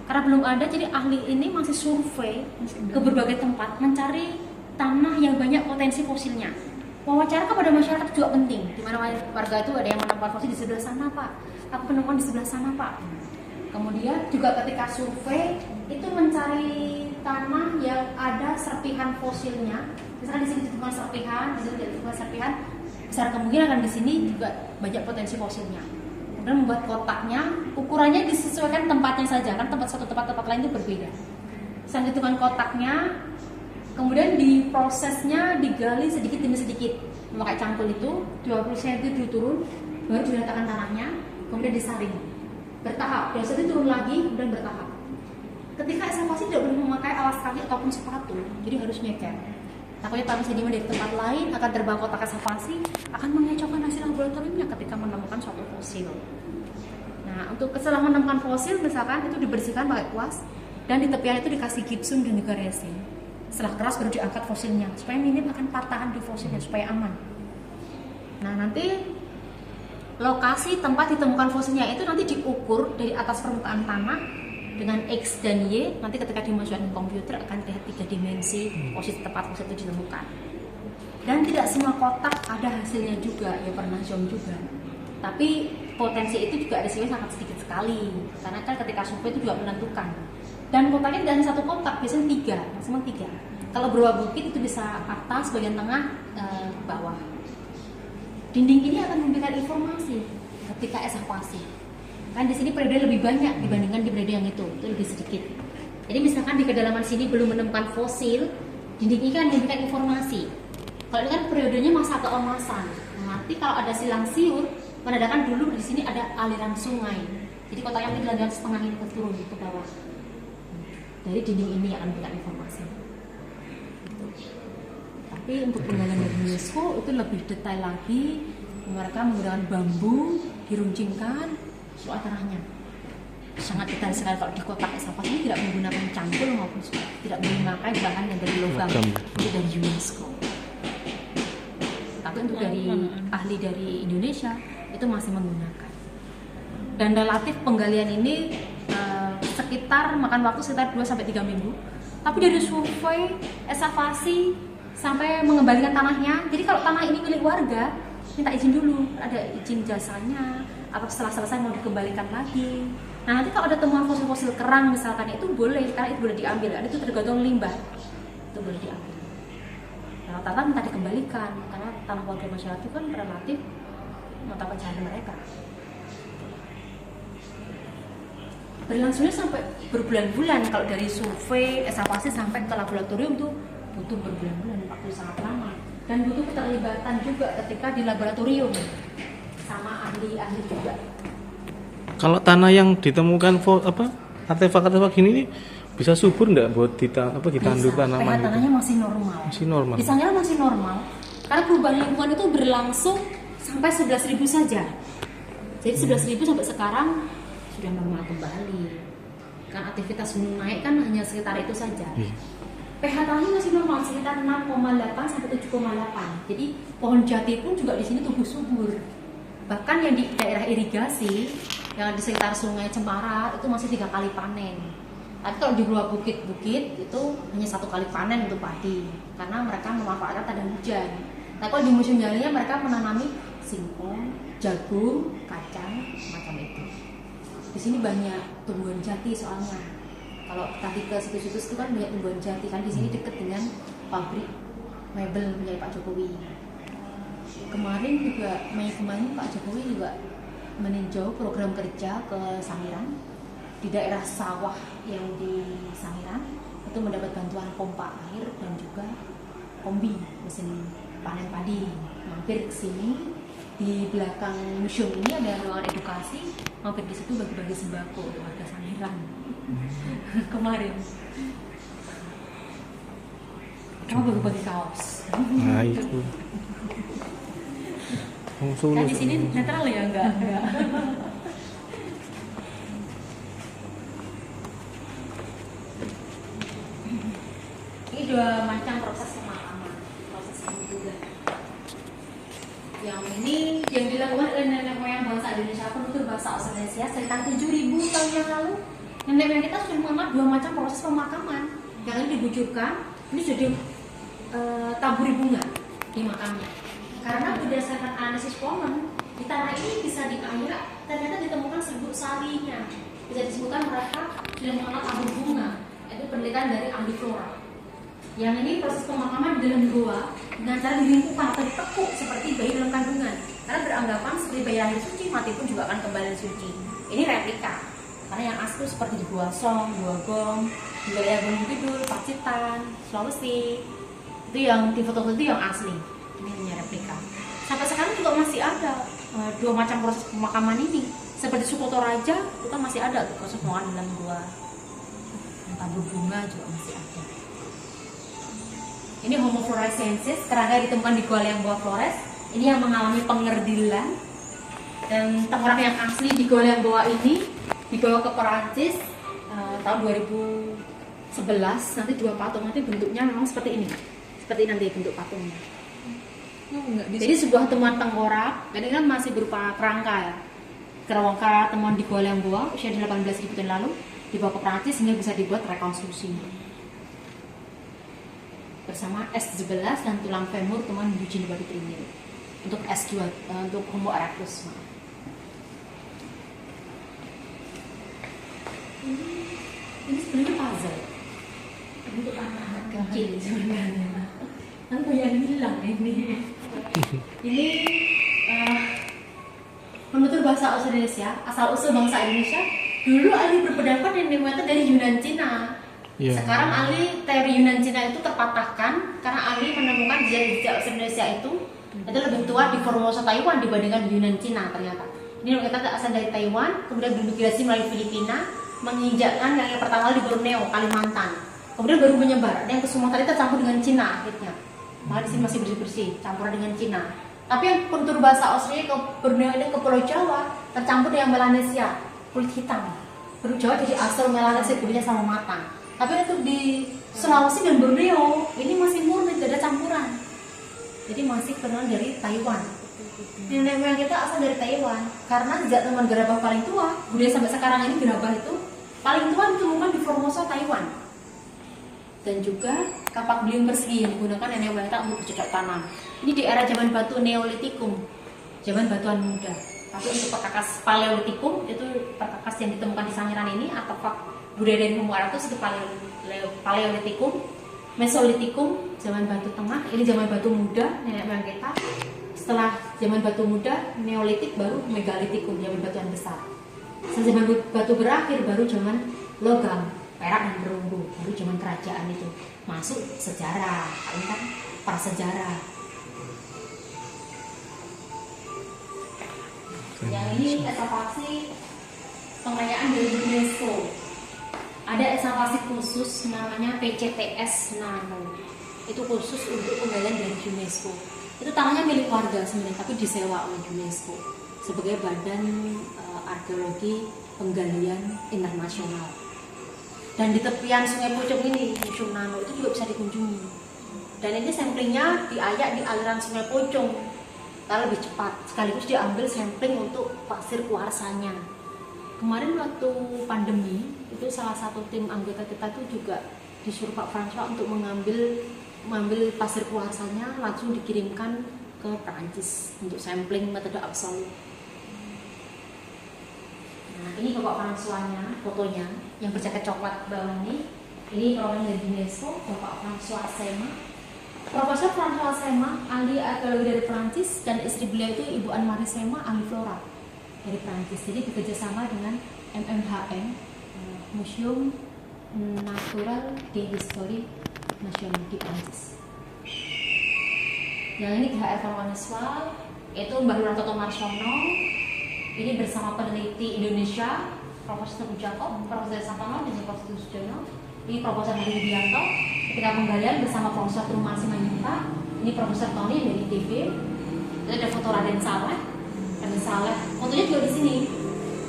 Karena belum ada, jadi ahli ini masih survei ke berbagai tempat mencari tanah yang banyak potensi fosilnya. Wawancara kepada masyarakat juga penting. Di mana warga itu ada yang menemukan fosil di sebelah sana, Pak. Aku menemukan di sebelah sana, Pak. Kemudian juga ketika survei itu mencari tanah yang ada serpihan fosilnya. Misalkan di sini ditemukan serpihan, di sini ditemukan serpihan, besar kemungkinan kan di sini juga banyak potensi fosilnya. Kemudian membuat kotaknya, ukurannya disesuaikan tempatnya saja, kan tempat satu tempat lain itu berbeda. Setelah ditentukan kotaknya, kemudian diprosesnya digali sedikit demi sedikit, memakai cangkul itu 20 cm turun, baru diletakkan tanahnya, kemudian disaring bertahap. Dari situ turun lagi, kemudian bertahap. Ketika ekskavasi tidak boleh memakai alas kaki ataupun sepatu, jadi harus nyeker. Takutnya tanah sedimen dari tempat lain akan terbang kotak ekskavasi, akan mengecokkan hasil laboratoriumnya ketika menemukan suatu fosil. Nah, untuk setelah menemukan fosil, misalkan itu dibersihkan pakai kuas, dan di tepian itu dikasih gipsum dan juga resin. Setelah keras baru diangkat fosilnya supaya minim akan patahan di fosilnya supaya aman. Nah, nanti lokasi tempat ditemukan fosilnya itu nanti diukur dari atas permukaan tanah dengan X dan Y. Nanti ketika dimasukkan ke komputer akan terlihat 3 dimensi posisi tempat fosil itu ditemukan. Dan tidak semua kotak ada hasilnya juga, ya pernah zoom juga. Tapi potensi itu juga resikonya sangat sedikit sekali, karena kan ketika survei itu juga menentukan. Dan kotaknya tidak hanya satu kotak, biasanya 3, maksimal 3. Kalau berupa bukit itu bisa atas, bagian tengah, bawah. Dinding ini akan memberikan informasi ketika eksavasi. Kan di sini periode lebih banyak dibandingkan di periode yang itu lebih sedikit. Jadi misalkan di kedalaman sini belum menemukan fosil, dinding ini kan memberikan informasi. Kalau ini kan periodenya masa keemasan. Nah, nanti kalau ada silang siur, menandakan dulu di sini ada aliran sungai. Jadi kotaknya mungkin dilanjutkan setengah ini turun ke bawah. Dari dinding ini akan memberikan informasi. Gitu. Tapi untuk penggalian dari UNESCO itu lebih detail lagi. Mereka menggunakan bambu, diruncingkan soal tanahnya. Sangat detail sekali. Kalau di kotak eksavasi ini tidak menggunakan cangkul maupun tidak memakai bahan yang dari logam. Itu dari UNESCO. Tapi untuk dari ahli dari Indonesia itu masih menggunakan. Dan relatif penggalian ini sekitar makan waktu sekitar 2-3 minggu. Tapi dari survei, eksavasi sampai mengembalikan tanahnya. Jadi kalau tanah ini milik warga, minta izin dulu, ada izin jasanya. Atau setelah selesai mau dikembalikan lagi. Nah, nanti kalau ada temuan fosil-fosil kerang misalkan itu boleh, karena itu boleh diambil. Itu tergantung limbah, itu boleh diambil. Rata-rata minta dikembalikan karena tanah warga masyarakat itu kan relatif mata pencaharian mereka. Berlangsungnya sampai berbulan-bulan. Kalau dari survei, eksavasi sampai ke laboratorium tuh butuh berbulan-bulan, waktu sangat lama. Dan butuh keterlibatan juga ketika di laboratorium sama ahli-ahli juga. Kalau tanah yang ditemukan artefak-artefak gini nih bisa subur nggak buat ditandur tanaman? pH tanahnya masih normal. Masih normal. Di Sangiran masih normal. Karena perubahan lingkungan itu berlangsung sampai 11.000 saja. Jadi 11.000 sampai sekarang sudah normal kembali. Kan aktivitas gunung naik kan hanya sekitar itu saja. pH tanahnya masih normal sekitar 6,8 sampai 7,8. Jadi pohon jati pun juga di sini tumbuh subur. Bahkan yang di daerah irigasi yang di sekitar Sungai Cemara itu masih 3 kali panen. Tapi kalau di luar bukit-bukit itu hanya 1 kali panen untuk padi karena mereka memanfaatkan tanda hujan. Nah, kalau di musim jalinya mereka menanami singkong, jagung, kacang, macam itu. Di sini banyak tumbuhan jati soalnya. Kalau tadi ke situs-situs itu kan banyak tumbuhan jati kan di sini dekat dengan pabrik mebel punya Pak Jokowi. Kemarin Pak Jokowi juga meninjau program kerja ke Sangiran. Di daerah sawah yang di Sangiran itu mendapat bantuan pompa air dan juga kombi mesin panen padi. Mampir ke sini di belakang museum ini ada ruangan edukasi, mampir di situ bagi-bagi sembako untuk warga Sangiran. Kemarin cuma bagi-bagi kaos. Nah itu. Kan di sini netral ya enggak. Ini 2 macam proses pemakaman, proses juga. Yang ini yang dilakukan oleh nenek moyang bangsa Indonesia penutur bahasa Australasia sekitar 7.000 tahun yang lalu. Nenek moyang kita sudah mengenal 2 macam proses pemakaman. Yang ini dibujurkan, ini sudah taburi bunga di makamnya. Karena berdasarkan analisis Komen, di tanah ini bisa diayak, ternyata ditemukan serbuk sarinya. Bisa disebutkan mereka sudah mengenal tabur bunga. Itu penelitian dari ahli flora. Yang ini proses pemakaman di dalam gua dengan cara dilingkupkan atau ditekuk seperti bayi dalam kandungan. Karena beranggapan seperti bayi lahir suci, mati pun juga akan kembali suci. Ini replika. Karena yang asli seperti di Gua Song, Gua Gong, di wilayah Gunung Kidul, Pacitan, Sulawesi. Itu yang di foto-foto itu yang asli. Ini hanya replika. Sampai sekarang juga masih ada 2 macam proses pemakaman ini. Seperti Sukoto Raja, itu kan masih ada tuh proses pemakaman dalam gua. Tabur bunga juga masih ada. Ini Homo floresiensis, kerangka ditemukan di Gua Liang Bawah Flores. Ini yang mengalami pengerdilan. Dan tengkorak yang asli di Gua Liang Bawah ini dibawa ke Perancis tahun 2000 11 nanti 2 patung, nanti bentuknya memang seperti ini. Seperti nanti bentuk patungnya. Oh, enggak di Jadi sebuah temuan tengkorak, ini kan masih berupa kerangka ya. Kerangka temuan di Gua Lembua usia 18.000 tahun lalu dibawa ke Prancis sehingga bisa dibuat rekonstruksi. Bersama S11 dan tulang femur temuan di Eugene Batu Trinil. Untuk S2 untuk Homo erectus. Ini sebenarnya puzzle. Untuk anak-anak kecil sebenarnya. Kan yang hilang ini. Ini penutur bahasa Indonesia, asal usul bangsa Indonesia. Dulu ahli berpendapat yang dimulai dari Yunan Cina. Iya. Sekarang ahli teori Yunan Cina itu terpatahkan karena ahli menemukan jejak Indonesia itu lebih tua di Formosa Taiwan dibandingkan di Yunan Cina ternyata. Ini kita asal dari Taiwan, kemudian bermigrasi melalui Filipina, menginjakkan yang pertama di Borneo, Kalimantan. Kemudian baru menyebar. Yang ke Sumatera tercampur dengan Cina akhirnya. Malah di sini masih bersih-bersih, campuran dengan Cina. Tapi yang penutur bahasa Australia ke Borneo ini ke Pulau Jawa tercampur dengan Melanesia, kulit hitam. Pulau Jawa jadi asal Melanesia kulitnya sama matang. Tapi itu di Sulawesi dan Borneo ini masih murni, tidak ada campuran. Jadi masih kenal dari Taiwan. Nenek moyang kita asal dari Taiwan. Karena zat teman gerabah paling tua, budaya sampai sekarang ini gerabah itu paling tua ditemukan di Formosa, Taiwan. Dan juga kapak beliung persegi yang digunakan nenek moyang kita untuk bercocok tanam. Ini di era zaman batu Neolitikum, zaman batuan muda. Tapi untuk perkakas Paleolitikum itu perkakas yang ditemukan di Sangiran ini atau budaya dari Homo erectus itu Paleolitikum, Mesolitikum, zaman batu tengah, ini zaman batu muda nenek moyang kita. Setelah zaman batu muda, Neolitik baru Megalitikum, zaman batuan besar. Setelah zaman batu berakhir baru zaman logam, perak dan perunggu, baru zaman kerajaan itu masuk sejarah, ini kan prasejarah. Yang ini ekskavasi pengayaan dari UNESCO. Ada ekskavasi khusus namanya PCTS Nano. Itu khusus untuk penggalian dari UNESCO. Itu tanahnya milik warga sebenarnya, tapi disewa oleh UNESCO sebagai badan arkeologi penggalian internasional. Dan di tepian Sungai Pucung ini, Museum Nano itu juga bisa dikunjungi. Dan ini samplingnya diayak di aliran Sungai Pucung, karena lebih cepat. Sekaligus diambil sampling untuk pasir kuarsanya. Kemarin waktu pandemi itu salah satu tim anggota kita itu juga disuruh Pak François untuk mengambil pasir kuarsanya langsung dikirimkan ke Prancis untuk sampling metode absolut. Nah, ini Bapak François-nya, fotonya yang berjaket coklat bawah ini. Ini perwakilan dari UNESCO, Bapak François Sema. Profesor François Sema, ahli arkeologi dari Prancis, dan istri beliau itu Ibu Anne-Marie Sema, ahli flora dari Prancis. Jadi bekerjasama dengan MMHN, Museum Natural de Histoire Nasional di Prancis. Yang ini GHR François, itu Mbah Wiranto Marsono. Ini bersama peneliti Indonesia, Profesor Ujako, Profesor Santono, dan Profesor Sujono. Ini Profesor Hadi Widianto. Ketika penggalian bersama Profesor Truman Simanjuntak. Ini Profesor Tony dari ITB. Itu ada foto Raden Saleh. Raden Saleh, fotonya juga di sini.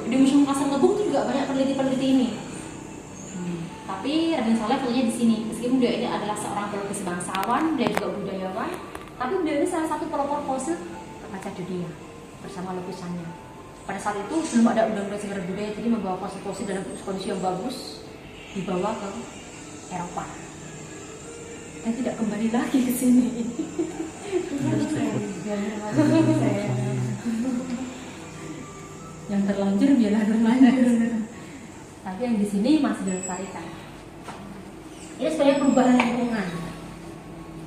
Di Museum Pasar Ngebung itu juga banyak peneliti-peneliti ini. Tapi Raden Saleh fotonya di sini. Meskipun dia ini adalah seorang pelukis bangsawan, dia juga budayawan. Tapi beliau ini salah satu pelopor fosil terbaca dunia bersama lukisannya. Pada saat itu belum ada undang-undang cagar budaya, jadi membawa fosil-fosil dalam kondisi yang bagus dibawa ke Eropa dan tidak kembali lagi ke sini. Yang terlanjur biarlah terlanjur. Tapi yang di sini masih dilestarikan. Ini sebenarnya perubahan lingkungan.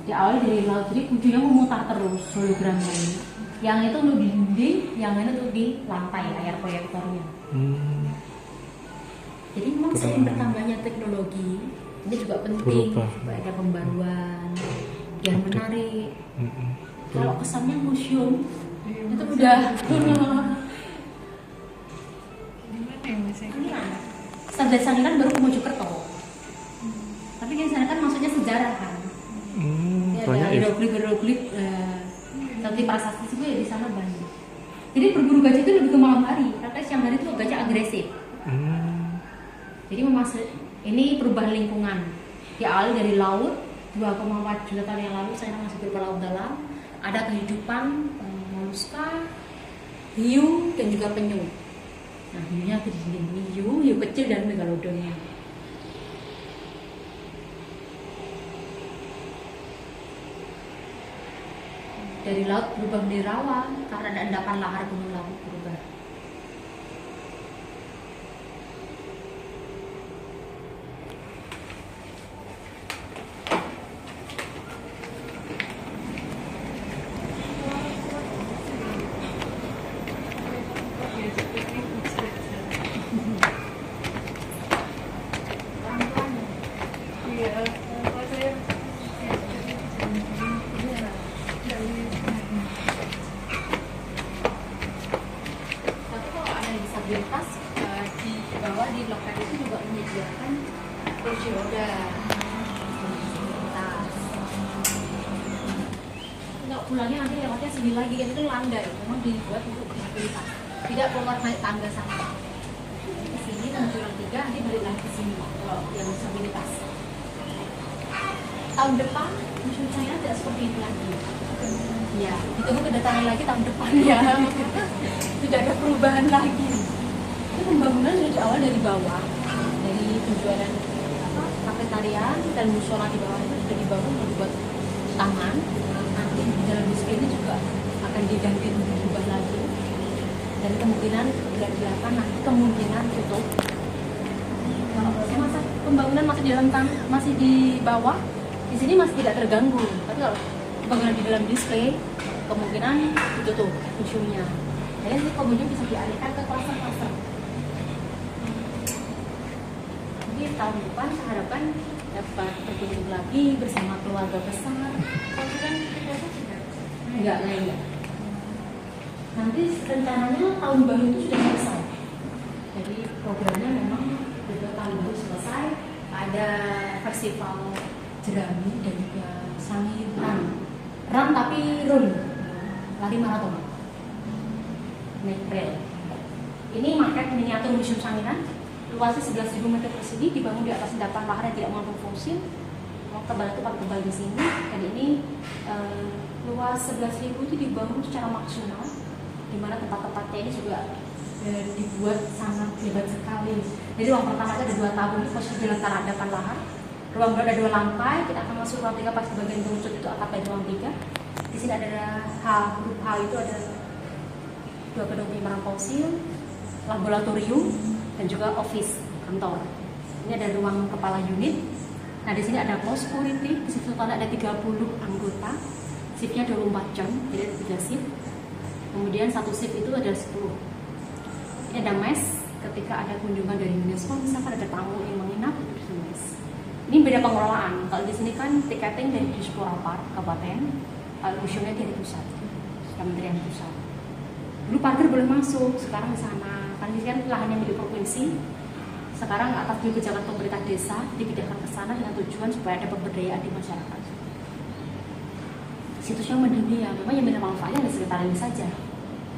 Di awal dari laut, jadi ujungnya memutar terus hologramnya ini. Yang itu untuk di dinding, yang ini untuk di lantai layar proyektornya. Jadi memang sering bertambahnya teknologi ini juga penting supaya ada pembaruan yang menarik. Kalau kesannya museum itu udah Gimana ya Mas? standar Sangiran baru ke Mojokerto. Tapi kan sana kan maksudnya sejarah kan. Ada hieroglif seperti prasasti itu ya di sana banyak. Jadi berburu gajah itu lebih ke malam hari, karena siang hari itu gajah agresif. Jadi Ini perubahan lingkungan. Diawali dari laut 2,4 juta tahun yang lalu saya masih berupa laut dalam. Ada kehidupan moluska, hiu dan juga penyu. Nah, hiunya di sini hiu kecil dan megalodonnya. Dari laut berubah menjadi rawa karena ada endapan lahar gunung laut berubah. Tapi kalau ada yang disabilitas di bawah di loker itu juga menyediakan kursi roda. Kalau pulangnya nanti lewatnya sini lagi kan itu landai, memang dibuat untuk disabilitas. Tidak keluar naik tangga sana. Di sini menuju Lang 3 nanti balik lagi ke sini kalau yang disabilitas. Tahun depan musim saya tidak seperti itu lagi. Ya, ditunggu kedatangan lagi tahun depan ya. Tidak ada perubahan lagi. Itu pembangunan sudah diawal dari bawah, dari penjualan kafetarian dan musola di bawah itu sudah dibangun untuk dibuat taman. Nanti di dalam distrik ini juga akan diganti berubah lagi. Dan kemungkinan bulan 8 nanti kemungkinan tutup. Kalau masa pembangunan masih di dalam masih di bawah, di sini masih tidak terganggu. Tapi kalau pembangunan di dalam display, kemungkinan ditutup museumnya. Jadi pengunjung bisa dialihkan ke klaster-klaster. Jadi tahun depan saya harapkan dapat berkunjung lagi bersama keluarga besar. Enggak, enggak. Nanti rencananya tahun baru itu sudah selesai. Jadi programnya memang sudah tahun baru selesai. Ada festival jerami dan juga sangi run tapi run, lari maraton, naik trail. Ini maket miniatur Museum Sangiran, luasnya 11.000 meter persegi, dibangun di atas endapan lahar yang tidak mengandung fosil. Tebal itu paling tebal di sini. Dan ini luas 11.000 itu dibangun secara maksimal, di mana tempat-tempatnya ini juga dibuat sangat hebat sekali. Jadi ruang pertama itu ada 2 tabung posisi di antara endapan lahar. Ruang kedua ada 2 lantai. Kita akan masuk ruang 3 pas di bagian kerucut itu atap dari ruang 3. Di sini ada H, grup H itu ada 2 gedung penyimpanan fosil, laboratorium dan juga office kantor. Ini ada ruang kepala unit. Nah, di sini ada close security. Di situ ada 30 anggota. Shiftnya 24 jam, jadi ada 3 shift. Kemudian satu shift itu ada 10. Ini ada mes. Ketika ada kunjungan dari UNESCO, misalkan ada tamu yang menginap, itu di mes. Ini beda pengelolaan. Kalau di sini kan tiketing dari Dispora Park Kabupaten, kalau museumnya dari pusat, Kementerian Pusat. Dulu parkir boleh masuk, sekarang di sana. Kan ini kan lahannya milik provinsi. Sekarang atas kebijakan pemerintah desa dipindahkan ke sana dengan tujuan supaya ada pemberdayaan di masyarakat. Situsnya mendunia, memang yang menerima manfaatnya di sekitar ini saja.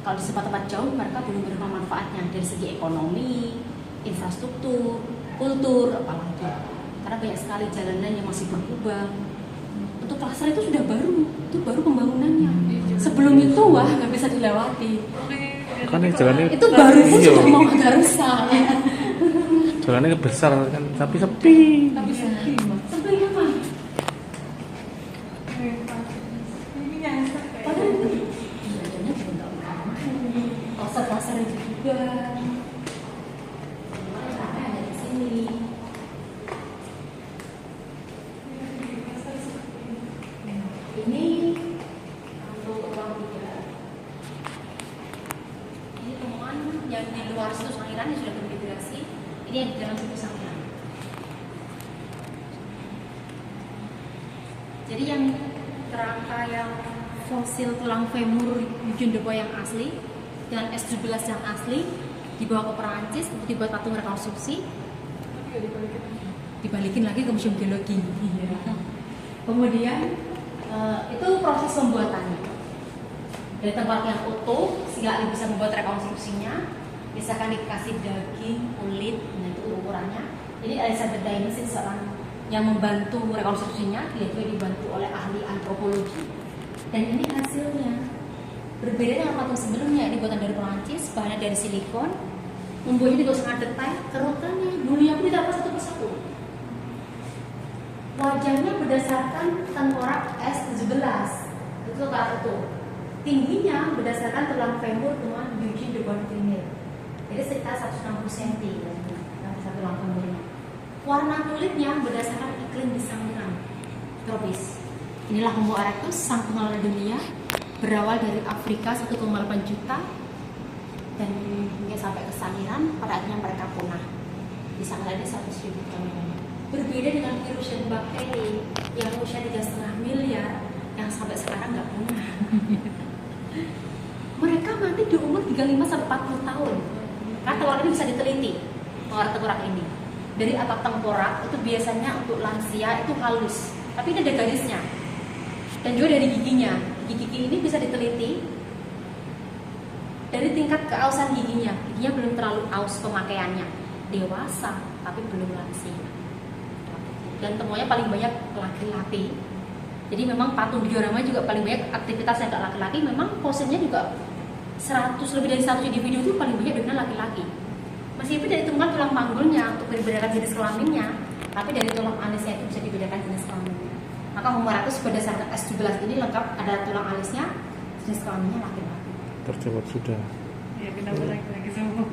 Kalau di tempat-tempat jauh mereka belum menerima manfaatnya dari segi ekonomi, infrastruktur, kultur, apalagi. Karena banyak sekali jalanan yang masih berlubang. Untuk klaster itu sudah baru, itu baru pembangunannya. Sebelum itu wah nggak bisa dilewati. Kan yang jalannya Itu baru pun sudah mau agak rusak. jalannya besar kan, tapi sepi. Tapi sepi, Mas. Sepi apa? Ini nyasar Padahal kayak. itu jalannya juga nggak main. Pasar-pasar itu juga. Sampai ada di sini. Ini untuk ruang 3. Ini temuan yang di luar situs Sangiran yang sudah terintegrasi. Ini yang di dalam situs Sangiran. Jadi yang kerangka yang fosil tulang femur Eugene de Bois yang asli dan S17 yang asli dibawa ke Perancis untuk dibuat patung rekonstruksi. Dibalikin lagi ke Museum Geologi. Kemudian itu proses pembuatannya dari tempat yang utuh sehingga ahli bisa membuat rekonstruksinya. Misalkan dikasih daging, kulit, nah itu ukurannya Ini Elizabeth Dainis, seorang yang membantu rekonstruksinya, dia juga dibantu oleh ahli antropologi. Dan ini hasilnya berbeda dengan patung sebelumnya. Ini buatan dari Perancis, bahannya dari silikon, membuatnya juga sangat detail. Kerutannya dulunya pun tidak satu persatu. Wajahnya berdasarkan tengkorak S17, itu tengkorak itu. Tingginya berdasarkan tulang femur dengan Eugene de Bontempi. Jadi sekitar 160 cm satu tulang femurnya. Warna kulitnya berdasarkan iklim di Sangiran, tropis. Inilah Homo erectus, sang pengelola dunia, berawal dari Afrika 1,8 juta dan hingga sampai ke Sangiran. Pada akhirnya mereka punah. Di Sangiran ini 100.000 tahun. Berbeda dengan virus dan bakteri yang usia 3,5 miliar yang sampai sekarang nggak punah. Mereka mati di umur 35 sampai 40 tahun. Karena telur ini bisa diteliti, tengkorak ini. Dari atap tengkorak itu biasanya untuk lansia itu halus, tapi ini ada garisnya. Dan juga dari giginya, gigi ini bisa diteliti dari tingkat keausan giginya. Giginya belum terlalu aus pemakaiannya, dewasa tapi belum lansia. Dan temuannya paling banyak laki-laki. Jadi memang patung diorama juga paling banyak aktivitas yang laki-laki. Memang posenya juga lebih dari 100 individu itu paling banyak dengan laki-laki. Meskipun tidak ditemukan tulang panggulnya untuk membedakan jenis kelaminnya, tapi dari tulang alisnya itu bisa dibedakan jenis kelaminnya. Maka Homo erectus berdasarkan S17 ini lengkap ada tulang alisnya, jenis kelaminnya laki-laki. Terjawab sudah. Ya kenapa lagi sama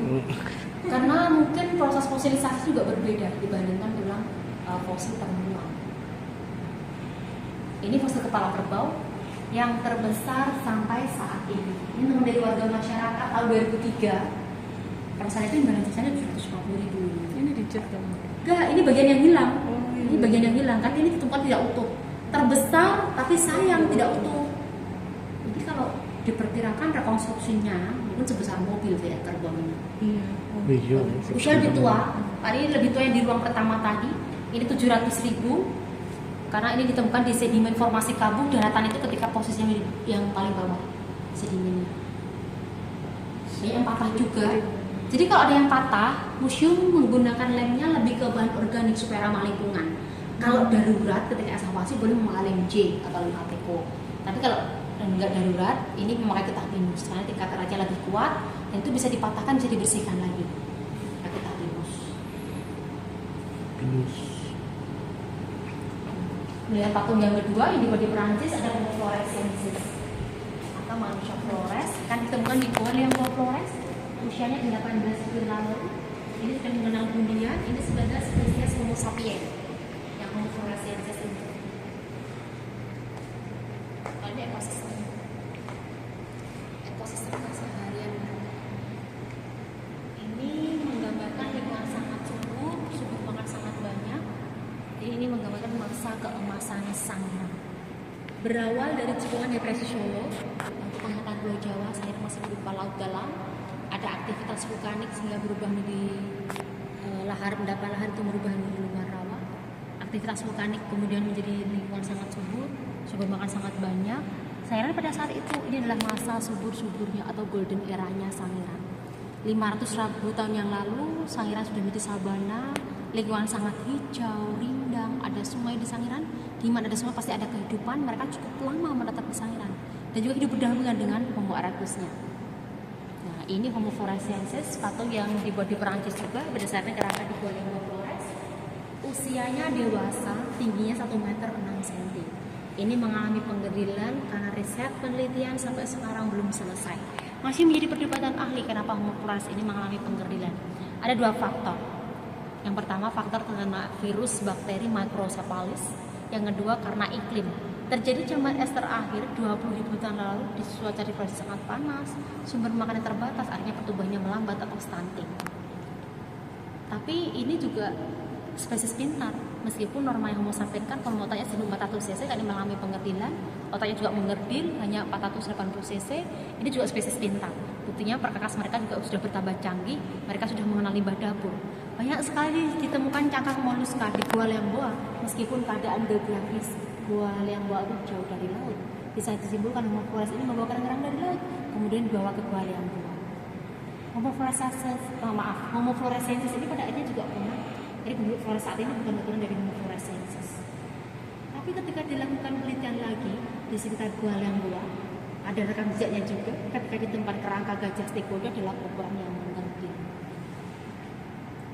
Karena mungkin proses fosilisasi juga berbeda dibandingkan tulang fosil termuat. Ini fosil kepala kerbau yang terbesar sampai saat ini. Ini teman dari warga masyarakat tahun 2003. Pada saat itu imbalan jasanya 750.000. Ini dicat dong. Enggak, ini bagian yang hilang. Oh, iya. Ini bagian yang hilang, kan ini ditemukan tidak utuh. Terbesar tapi sayang tidak utuh. Jadi kalau diperkirakan rekonstruksinya mungkin sebesar mobil kayak kerbau ini. Iya. Iya. Usia lebih tua. Tadi lebih tua yang di ruang pertama tadi. Ini 700.000. Karena ini ditemukan di sedimen formasi kabung daratan itu ketika posisinya yang paling bawah sedimennya. Ini yang patah juga. Jadi kalau ada yang patah, museum menggunakan lemnya lebih ke bahan organik supaya ramah lingkungan. Kalau darurat ketika evakuasi boleh memakai lem J atau lem Ateco. Tapi kalau enggak darurat, ini memakai getah pinus karena tingkat rajanya lebih kuat dan itu bisa dipatahkan, bisa dibersihkan lagi. Pakai getah pinus. Melihat patung yang kedua, ini di Perancis ada Homo floresiensis atau manusia Flores, kan ditemukan di Goa yang Flores. Usianya 18 tahun lalu. Ini sudah mengenal dunia. Ini sebenarnya spesies Homo sapiens yang Homo floresiensis itu. Ini ekosistem keseharian. Ini menggambarkan lingkungan sangat subur makan sangat banyak. Jadi ini menggambarkan masa keemasan Sangiran. Berawal dari cekungan depresi Solo untuk pengangkatan Pulau Jawa, saya masih berupa laut dalam. Ada aktivitas vulkanik sehingga berubah menjadi endapan lahar itu merubah menjadi lumbung rawa. Aktivitas vulkanik kemudian menjadi lingkungan sangat subur, sumber makan sangat banyak. Sangiran pada saat itu ini adalah masa subur-suburnya atau golden eranya Sangiran. 500.000 tahun yang lalu Sangiran sudah menjadi sabana, lingkungan sangat hijau, rindang, ada sungai di Sangiran. Di mana ada sungai pasti ada kehidupan. Mereka cukup lama menetap di Sangiran dan juga hidup berdampingan dengan Homo erectusnya. Nah, ini Homo floresiensis, patung yang dibuat di Perancis juga berdasarkan kerangka di Goa Homo Flores. Usianya dewasa, tingginya 1,6 meter. Ini mengalami penggerdilan karena riset penelitian sampai sekarang belum selesai. Masih menjadi perdebatan ahli kenapa Homo flores ini mengalami penggerdilan. Ada dua faktor. Yang pertama faktor karena virus bakteri Microcephalus. Yang kedua karena iklim. Terjadi zaman es terakhir 20.000 tahun lalu di cuaca di Flores sangat panas, sumber makanan terbatas, akhirnya pertumbuhannya melambat atau stunting. Tapi ini juga spesies pintar, meskipun norma yang Homo sapiens kan kalau otaknya 1400 cc kan ini mengalami pengerdilan, otaknya juga mengerdil hanya 480 cc, ini juga spesies pintar. Buktinya perkakas mereka juga sudah bertambah canggih, mereka sudah mengenal limbah dapur. Banyak sekali ditemukan cangkang moluska di Goa Liangboa, meskipun keadaan geografis Goa Liangboa itu jauh dari laut. Bisa disimpulkan Homo flores ini membawa kerang-kerang dari laut, kemudian dibawa ke Goa Liangboa. Homo floresiensis ini pada akhirnya juga punah Jadi bentuk flores saat ini bukan keturunan dari Homo florescensis. Tapi ketika dilakukan penelitian lagi di sekitar Gua Lianghua, ada rekam jejaknya juga ketika ditemukan kerangka gajah stegoda adalah ukuran yang mengecil.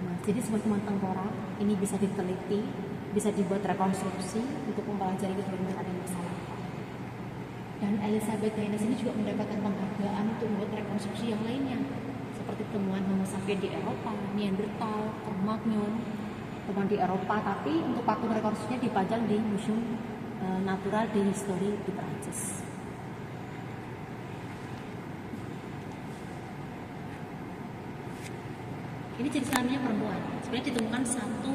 Nah, jadi sebagai teman tengkorak ini bisa diteliti, bisa dibuat rekonstruksi untuk mempelajari kehidupan ada masalah. Dan Elizabeth Gaines ini juga mendapatkan penghargaan untuk membuat rekonstruksi yang lainnya, seperti temuan Homo sapiens di Eropa, Neanderthal, Cro-Magnon, temuan di Eropa, tapi untuk patung rekonstruksinya dipajang di Museum Natural de History di Prancis. Ini jenis kelaminnya perempuan. Sebenarnya ditemukan satu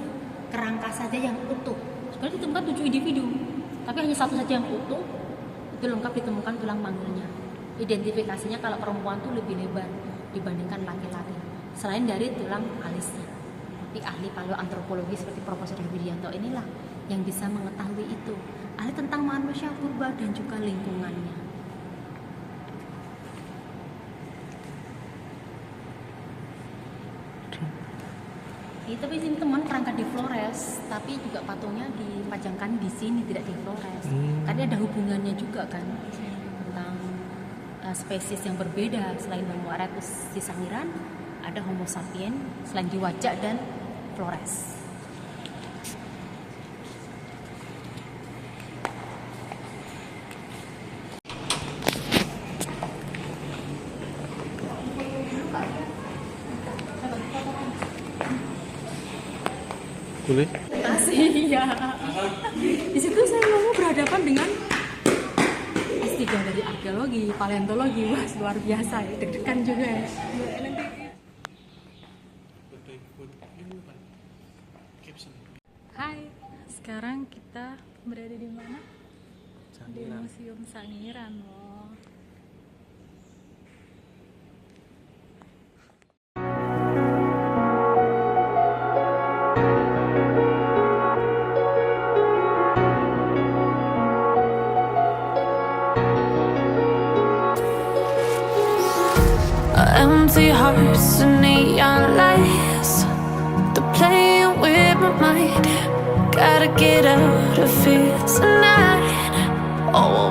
kerangka saja yang utuh. Sebenarnya ditemukan 7 individu, tapi hanya satu saja yang utuh. Itu lengkap ditemukan tulang manggulnya. Identifikasinya kalau perempuan tuh lebih lebar dibandingkan laki-laki, selain dari tulang alisnya. Tapi ahli paleoantropologi seperti Profesor Widianto inilah yang bisa mengetahui itu, ahli tentang manusia purba dan juga lingkungannya. Tapi ini teman kerangka di Flores, tapi juga patungnya dipajangkan di sini, tidak di Flores. Karena ada hubungannya juga kan tentang spesies yang berbeda. Selain Homo erectus di Sangiran, ada Homo sapiens selain di Wajak dan Flores. Boleh? Masih ya. Di situ saya mau berhadapan dengan S3 dari arkeologi, paleontologi, wah luar biasa ya, deg-degan juga ya. Hai, sekarang kita berada di mana? Di Museum Sangiran loh. Empty hearts and neon lights, they're playing with my mind. Gotta get out of here tonight. Oh,